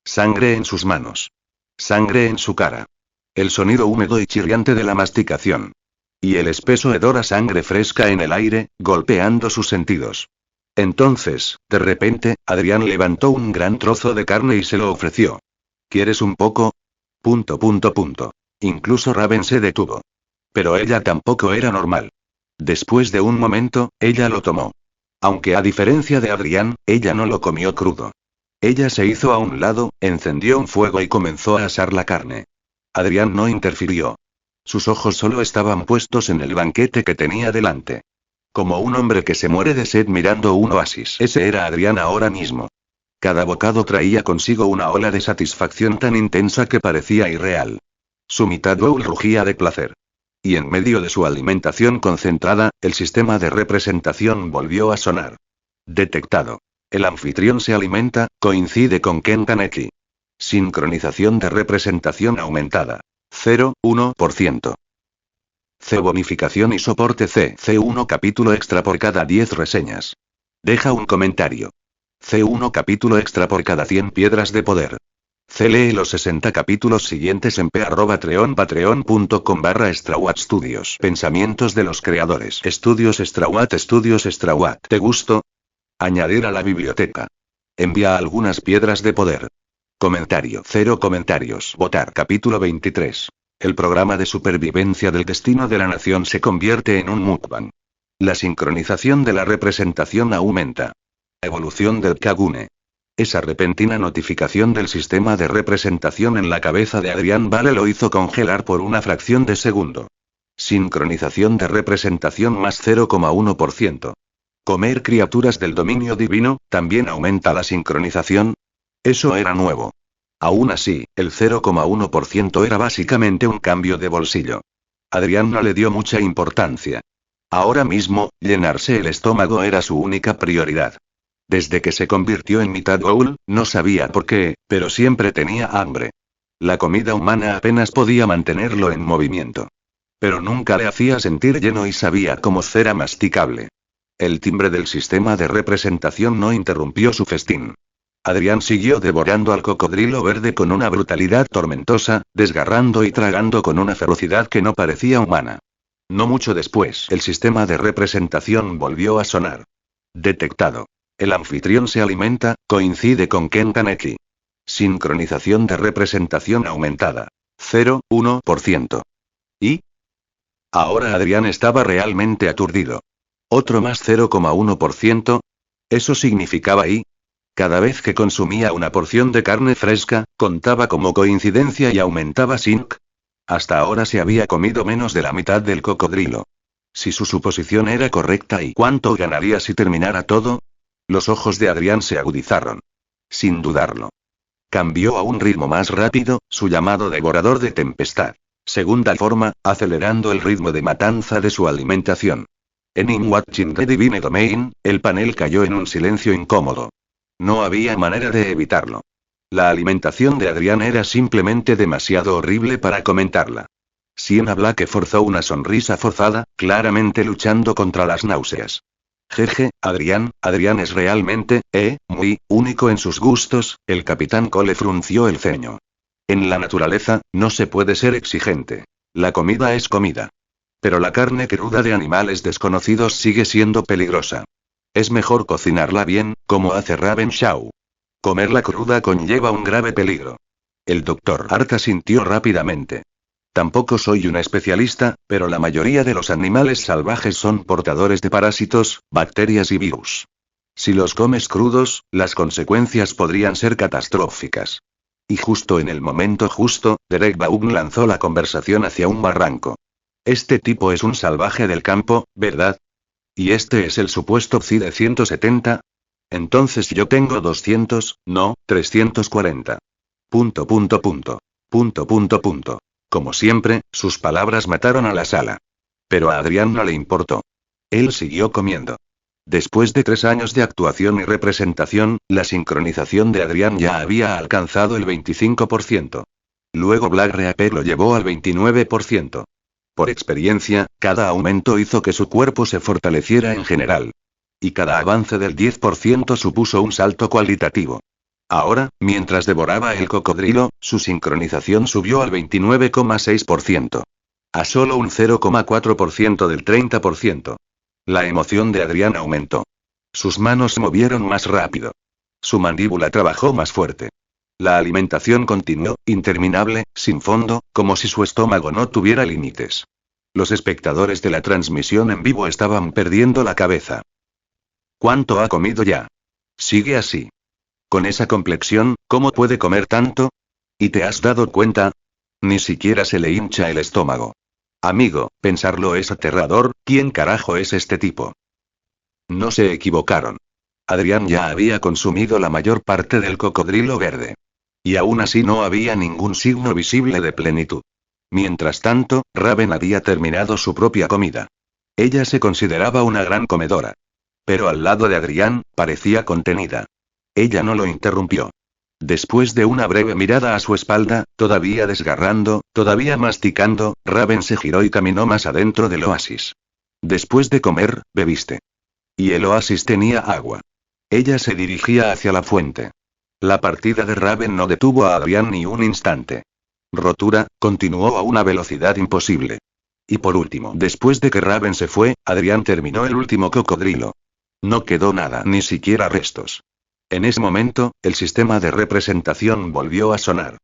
Sangre en sus manos. Sangre en su cara. El sonido húmedo y chirriante de la masticación. Y el espeso hedor a sangre fresca en el aire, golpeando sus sentidos. Entonces, de repente, Adrián levantó un gran trozo de carne y se lo ofreció. ¿Quieres un poco? Incluso Raven se detuvo. Pero ella tampoco era normal. Después de un momento, ella lo tomó. Aunque a diferencia de Adrián, ella no lo comió crudo. Ella se hizo a un lado, encendió un fuego y comenzó a asar la carne. Adrián no interfirió. Sus ojos solo estaban puestos en el banquete que tenía delante. Como un hombre que se muere de sed mirando un oasis. Ese era Adrián ahora mismo. Cada bocado traía consigo una ola de satisfacción tan intensa que parecía irreal. Su mitad bowl rugía de placer. Y en medio de su alimentación concentrada, el sistema de representación volvió a sonar. Detectado. El anfitrión se alimenta, coincide con Ken Kaneki. Sincronización de representación aumentada. 0,1%. C. Bonificación y soporte C1 capítulo extra por cada 10 reseñas. Deja un comentario. C1 capítulo extra por cada 100 piedras de poder. C. Lee los 60 capítulos siguientes en patreon.com/StrawWat Studios. Pensamientos de los creadores. Estudios StrawWat. ¿Te gustó? Añadir a la biblioteca. Envía algunas piedras de poder. Comentario. 0 comentarios. Votar. Capítulo 23. El programa de supervivencia del destino de la nación se convierte en un mukbang. La sincronización de la representación aumenta. Evolución del Kagune. Esa repentina notificación del sistema de representación en la cabeza de Adrián Vale lo hizo congelar por una fracción de segundo. Sincronización de representación más 0,1%. ¿Comer criaturas del dominio divino también aumenta la sincronización? Eso era nuevo. Aún así, el 0,1% era básicamente un cambio de bolsillo. Adrián no le dio mucha importancia. Ahora mismo, llenarse el estómago era su única prioridad. Desde que se convirtió en mitad ghoul, no sabía por qué, pero siempre tenía hambre. La comida humana apenas podía mantenerlo en movimiento. Pero nunca le hacía sentir lleno y sabía como cera masticable. El timbre del sistema de representación no interrumpió su festín. Adrián siguió devorando al cocodrilo verde con una brutalidad tormentosa, desgarrando y tragando con una ferocidad que no parecía humana. No mucho después, el sistema de representación volvió a sonar. Detectado. El anfitrión se alimenta, coincide con Ken Kaneki. Sincronización de representación aumentada. 0,1%. ¿Y? Ahora Adrián estaba realmente aturdido. Otro más 0,1%. ¿Eso significaba y? Cada vez que consumía una porción de carne fresca, contaba como coincidencia y aumentaba Sync. Hasta ahora se había comido menos de la mitad del cocodrilo. Si su suposición era correcta, ¿y cuánto ganaría si terminara todo? Los ojos de Adrián se agudizaron. Sin dudarlo. Cambió a un ritmo más rápido, su llamado devorador de tempestad. Segunda forma, acelerando el ritmo de matanza de su alimentación. En In Watching the Divine Domain, el panel cayó en un silencio incómodo. No había manera de evitarlo. La alimentación de Adrián era simplemente demasiado horrible para comentarla. Sienna Black forzó una sonrisa forzada, claramente luchando contra las náuseas. Jeje, Adrián es realmente, muy único en sus gustos. El capitán Cole frunció el ceño. En la naturaleza, no se puede ser exigente. La comida es comida. Pero la carne cruda de animales desconocidos sigue siendo peligrosa. Es mejor cocinarla bien, como hace Raven Shaw. Comerla cruda conlleva un grave peligro. El doctor Hart asintió rápidamente. Tampoco soy un especialista, pero la mayoría de los animales salvajes son portadores de parásitos, bacterias y virus. Si los comes crudos, las consecuencias podrían ser catastróficas. Y justo en el momento justo, Derek Vaughan lanzó la conversación hacia un barranco. Este tipo es un salvaje del campo, ¿verdad? ¿Y este es el supuesto Psi de 170? Entonces yo tengo 200, no, 340. Punto. Como siempre, sus palabras mataron a la sala. Pero a Adrián no le importó. Él siguió comiendo. Después de 3 años de actuación y representación, la sincronización de Adrián ya había alcanzado el 25%. Luego Black Reaper lo llevó al 29%. Por experiencia, cada aumento hizo que su cuerpo se fortaleciera en general. Y cada avance del 10% supuso un salto cualitativo. Ahora, mientras devoraba el cocodrilo, su sincronización subió al 29,6%. A solo un 0,4% del 30%. La emoción de Adrián aumentó. Sus manos se movieron más rápido. Su mandíbula trabajó más fuerte. La alimentación continuó, interminable, sin fondo, como si su estómago no tuviera límites. Los espectadores de la transmisión en vivo estaban perdiendo la cabeza. ¿Cuánto ha comido ya? Sigue así. Con esa complexión, ¿cómo puede comer tanto? ¿Y te has dado cuenta? Ni siquiera se le hincha el estómago. Amigo, pensarlo es aterrador. ¿Quién carajo es este tipo? No se equivocaron. Adrián ya había consumido la mayor parte del cocodrilo verde. Y aún así no había ningún signo visible de plenitud. Mientras tanto, Raven había terminado su propia comida. Ella se consideraba una gran comedora. Pero al lado de Adrián, parecía contenida. Ella no lo interrumpió. Después de una breve mirada a su espalda, todavía desgarrando, todavía masticando, Raven se giró y caminó más adentro del oasis. Después de comer, bebiste. Y el oasis tenía agua. Ella se dirigía hacia la fuente. La partida de Raven no detuvo a Adrián ni un instante. Rotura, continuó a una velocidad imposible. Y por último, después de que Raven se fue, Adrián terminó el último cocodrilo. No quedó nada, ni siquiera restos. En ese momento, el sistema de representación volvió a sonar.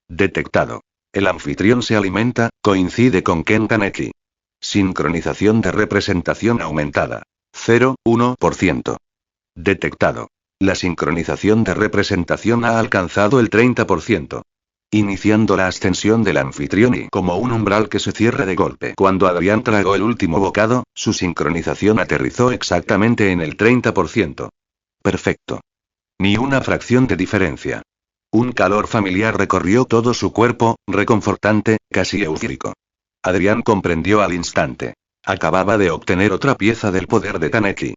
Detectado. El anfitrión se alimenta, coincide con Ken Kaneki. Sincronización de representación aumentada. 0,1%. Detectado. La sincronización de representación ha alcanzado el 30%. iniciando la ascensión del anfitrión y como un umbral que se cierra de golpe. Cuando Adrián tragó el último bocado, su sincronización aterrizó exactamente en el 30%. Perfecto. Ni una fracción de diferencia. Un calor familiar recorrió todo su cuerpo, reconfortante, casi eufórico. Adrián comprendió al instante. Acababa de obtener otra pieza del poder de Kaneki.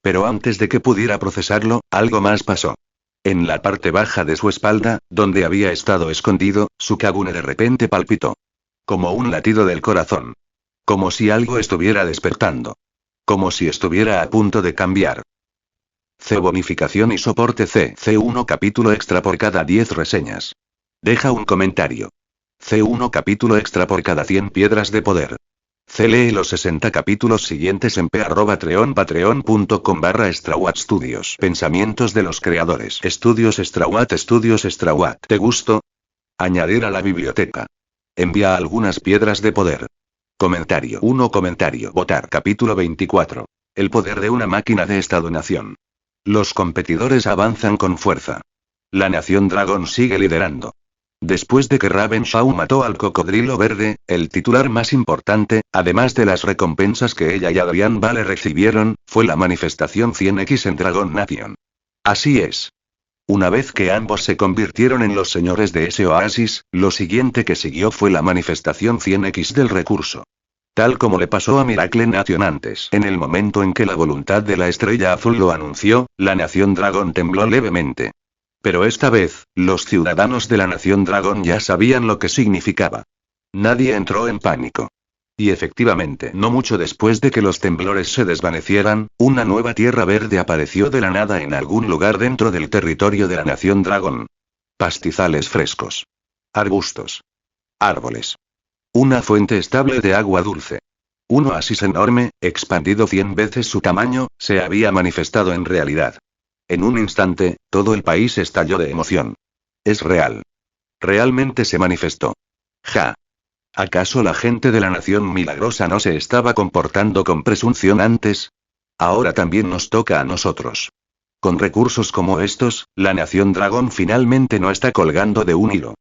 Pero antes de que pudiera procesarlo, algo más pasó. En la parte baja de su espalda, donde había estado escondido, su Kagune de repente palpitó. Como un latido del corazón. Como si algo estuviera despertando. Como si estuviera a punto de cambiar. C. Bonificación y soporte C1 capítulo extra por cada 10 reseñas. Deja un comentario. C1 capítulo extra por cada 100 piedras de poder. C. Lee los 60 capítulos siguientes en patreon.com/StrawWat Studios. Pensamientos de los creadores. Estudios StrawWat. ¿Te gustó? Añadir a la biblioteca. Envía algunas piedras de poder. Comentario 1. Comentario. Votar. Capítulo 24. El poder de una máquina de Estado-nación. Los competidores avanzan con fuerza. La Nación Dragón sigue liderando. Después de que Ravenshaw mató al cocodrilo verde, el titular más importante, además de las recompensas que ella y Adrián Vale recibieron, fue la manifestación 100X en Dragon Nation. Así es. Una vez que ambos se convirtieron en los señores de ese oasis, lo siguiente que siguió fue la manifestación 100X del recurso. Tal como le pasó a Miracle Nation antes. En el momento en que la voluntad de la estrella azul lo anunció, la Nación Dragón tembló levemente. Pero esta vez, los ciudadanos de la Nación Dragón ya sabían lo que significaba. Nadie entró en pánico. Y efectivamente, no mucho después de que los temblores se desvanecieran, una nueva tierra verde apareció de la nada en algún lugar dentro del territorio de la Nación Dragón. Pastizales frescos. Arbustos. Árboles. Una fuente estable de agua dulce. Un oasis enorme, expandido 100 veces su tamaño, se había manifestado en realidad. En un instante, todo el país estalló de emoción. Es real. Realmente se manifestó. Ja. ¿Acaso la gente de la Nación Milagrosa no se estaba comportando con presunción antes? Ahora también nos toca a nosotros. Con recursos como estos, la Nación Dragón finalmente no está colgando de un hilo.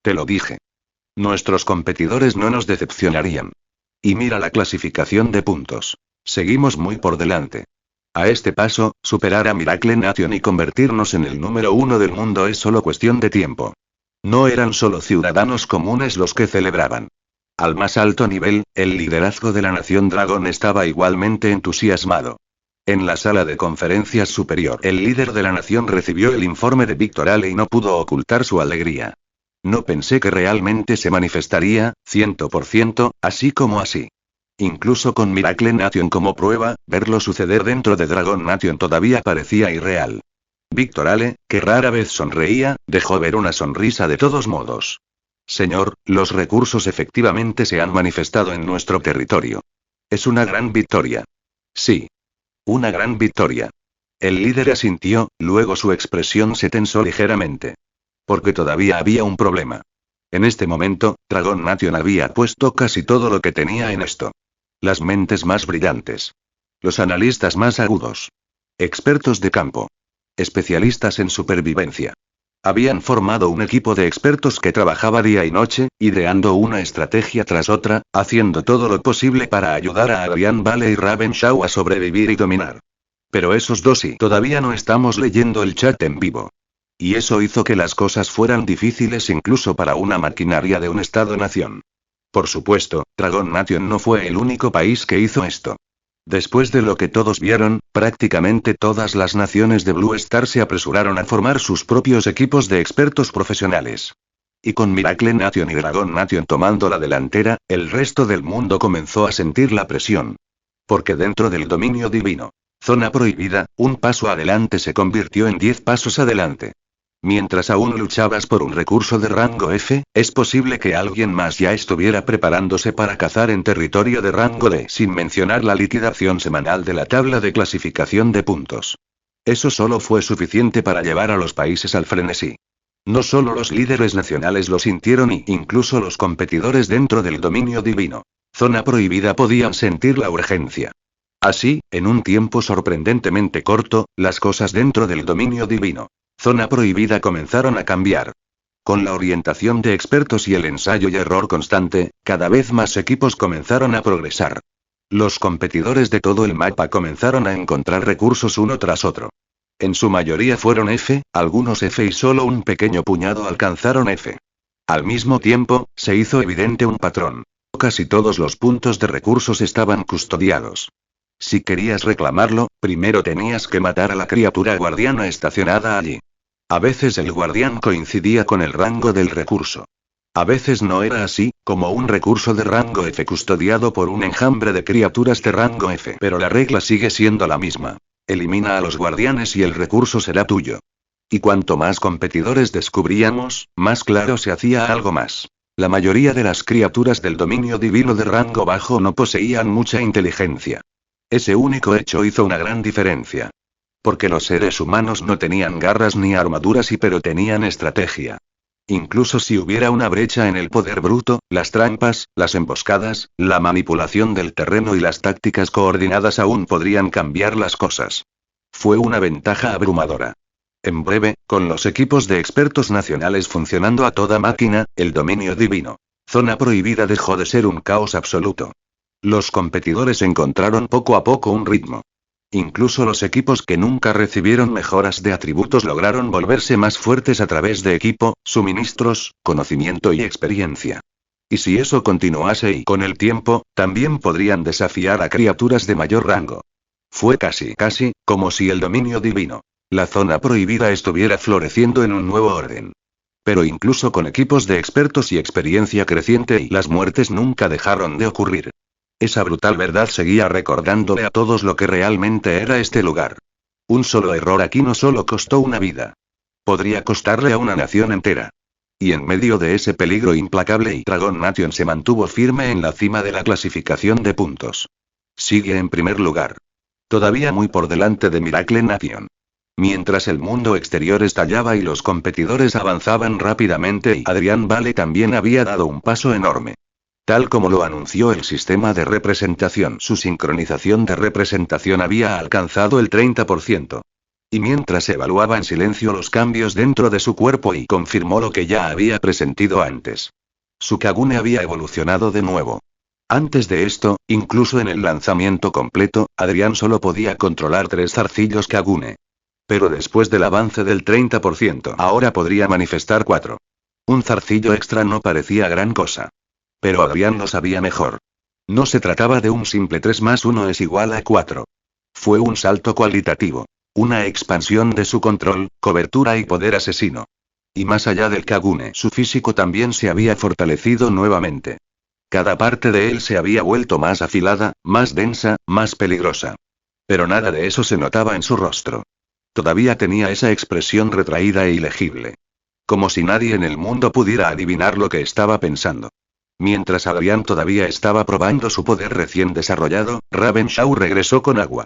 Te lo dije. Nuestros competidores no nos decepcionarían. Y mira la clasificación de puntos. Seguimos muy por delante. A este paso, superar a Miracle Nation y convertirnos en el número 1 del mundo es solo cuestión de tiempo. No eran solo ciudadanos comunes los que celebraban. Al más alto nivel, el liderazgo de la Nación Dragón estaba igualmente entusiasmado. En la sala de conferencias superior, el líder de la nación recibió el informe de Víctor Ale y no pudo ocultar su alegría. No pensé que realmente se manifestaría, 100%, así como así. Incluso con Miracle Nation como prueba, verlo suceder dentro de Dragon Nation todavía parecía irreal. Víctor Ale, que rara vez sonreía, dejó ver una sonrisa de todos modos. Señor, los recursos efectivamente se han manifestado en nuestro territorio. Es una gran victoria. Sí. Una gran victoria. El líder asintió, luego su expresión se tensó ligeramente. Porque todavía había un problema. En este momento, Dragon Nation había puesto casi todo lo que tenía en esto. Las mentes más brillantes. Los analistas más agudos. Expertos de campo. Especialistas en supervivencia. Habían formado un equipo de expertos que trabajaba día y noche, ideando una estrategia tras otra, haciendo todo lo posible para ayudar a Adrián Vale y Ravenshaw a sobrevivir y dominar. Pero esos dos sí. Todavía no estamos leyendo el chat en vivo. Y eso hizo que las cosas fueran difíciles incluso para una maquinaria de un Estado-nación. Por supuesto, Dragon Nation no fue el único país que hizo esto. Después de lo que todos vieron, prácticamente todas las naciones de Blue Star se apresuraron a formar sus propios equipos de expertos profesionales. Y con Miracle Nation y Dragon Nation tomando la delantera, el resto del mundo comenzó a sentir la presión. Porque dentro del dominio divino, zona prohibida, un paso adelante se convirtió en 10 pasos adelante. Mientras aún luchabas por un recurso de rango F, es posible que alguien más ya estuviera preparándose para cazar en territorio de rango D, sin mencionar la liquidación semanal de la tabla de clasificación de puntos. Eso solo fue suficiente para llevar a los países al frenesí. No solo los líderes nacionales lo sintieron y incluso los competidores dentro del dominio divino. Zona prohibida podían sentir la urgencia. Así, en un tiempo sorprendentemente corto, las cosas dentro del dominio divino. Zona prohibida comenzaron a cambiar. Con la orientación de expertos y el ensayo y error constante, cada vez más equipos comenzaron a progresar. Los competidores de todo el mapa comenzaron a encontrar recursos uno tras otro. En su mayoría fueron F, algunos F y solo un pequeño puñado alcanzaron F. Al mismo tiempo, se hizo evidente un patrón. Casi todos los puntos de recursos estaban custodiados. Si querías reclamarlo, primero tenías que matar a la criatura guardiana estacionada allí. A veces el guardián coincidía con el rango del recurso. A veces no era así, como un recurso de rango F custodiado por un enjambre de criaturas de rango F. Pero la regla sigue siendo la misma. Elimina a los guardianes y el recurso será tuyo. Y cuanto más competidores descubríamos, más claro se hacía algo más. La mayoría de las criaturas del dominio divino de rango bajo no poseían mucha inteligencia. Ese único hecho hizo una gran diferencia. Porque los seres humanos no tenían garras ni armaduras pero tenían estrategia. Incluso si hubiera una brecha en el poder bruto, las trampas, las emboscadas, la manipulación del terreno y las tácticas coordinadas aún podrían cambiar las cosas. Fue una ventaja abrumadora. En breve, con los equipos de expertos nacionales funcionando a toda máquina, el dominio divino. Zona prohibida dejó de ser un caos absoluto. Los competidores encontraron poco a poco un ritmo. Incluso los equipos que nunca recibieron mejoras de atributos lograron volverse más fuertes a través de equipo, suministros, conocimiento y experiencia. Y si eso continuase y con el tiempo, también podrían desafiar a criaturas de mayor rango. Fue casi, como si el dominio divino, la zona prohibida estuviera floreciendo en un nuevo orden. Pero incluso con equipos de expertos y experiencia creciente y las muertes nunca dejaron de ocurrir. Esa brutal verdad seguía recordándole a todos lo que realmente era este lugar. Un solo error aquí no solo costó una vida. Podría costarle a una nación entera. Y en medio de ese peligro implacable y Dragon Nation se mantuvo firme en la cima de la clasificación de puntos. Sigue en primer lugar. Todavía muy por delante de Miracle Nation. Mientras el mundo exterior estallaba y los competidores avanzaban rápidamente y Adrian Vale también había dado un paso enorme. Tal como lo anunció el sistema de representación, su sincronización de representación había alcanzado el 30%. Y mientras evaluaba en silencio los cambios dentro de su cuerpo y confirmó lo que ya había presentido antes. Su Kagune había evolucionado de nuevo. Antes de esto, incluso en el lanzamiento completo, Adrian solo podía controlar 3 zarcillos Kagune. Pero después del avance del 30%, ahora podría manifestar 4. Un zarcillo extra no parecía gran cosa. Pero Adrian lo sabía mejor. No se trataba de un simple 3 más 1 es igual a 4. Fue un salto cualitativo. Una expansión de su control, cobertura y poder asesino. Y más allá del Kagune, su físico también se había fortalecido nuevamente. Cada parte de él se había vuelto más afilada, más densa, más peligrosa. Pero nada de eso se notaba en su rostro. Todavía tenía esa expresión retraída e ilegible. Como si nadie en el mundo pudiera adivinar lo que estaba pensando. Mientras Adrian todavía estaba probando su poder recién desarrollado, Ravenshaw regresó con agua.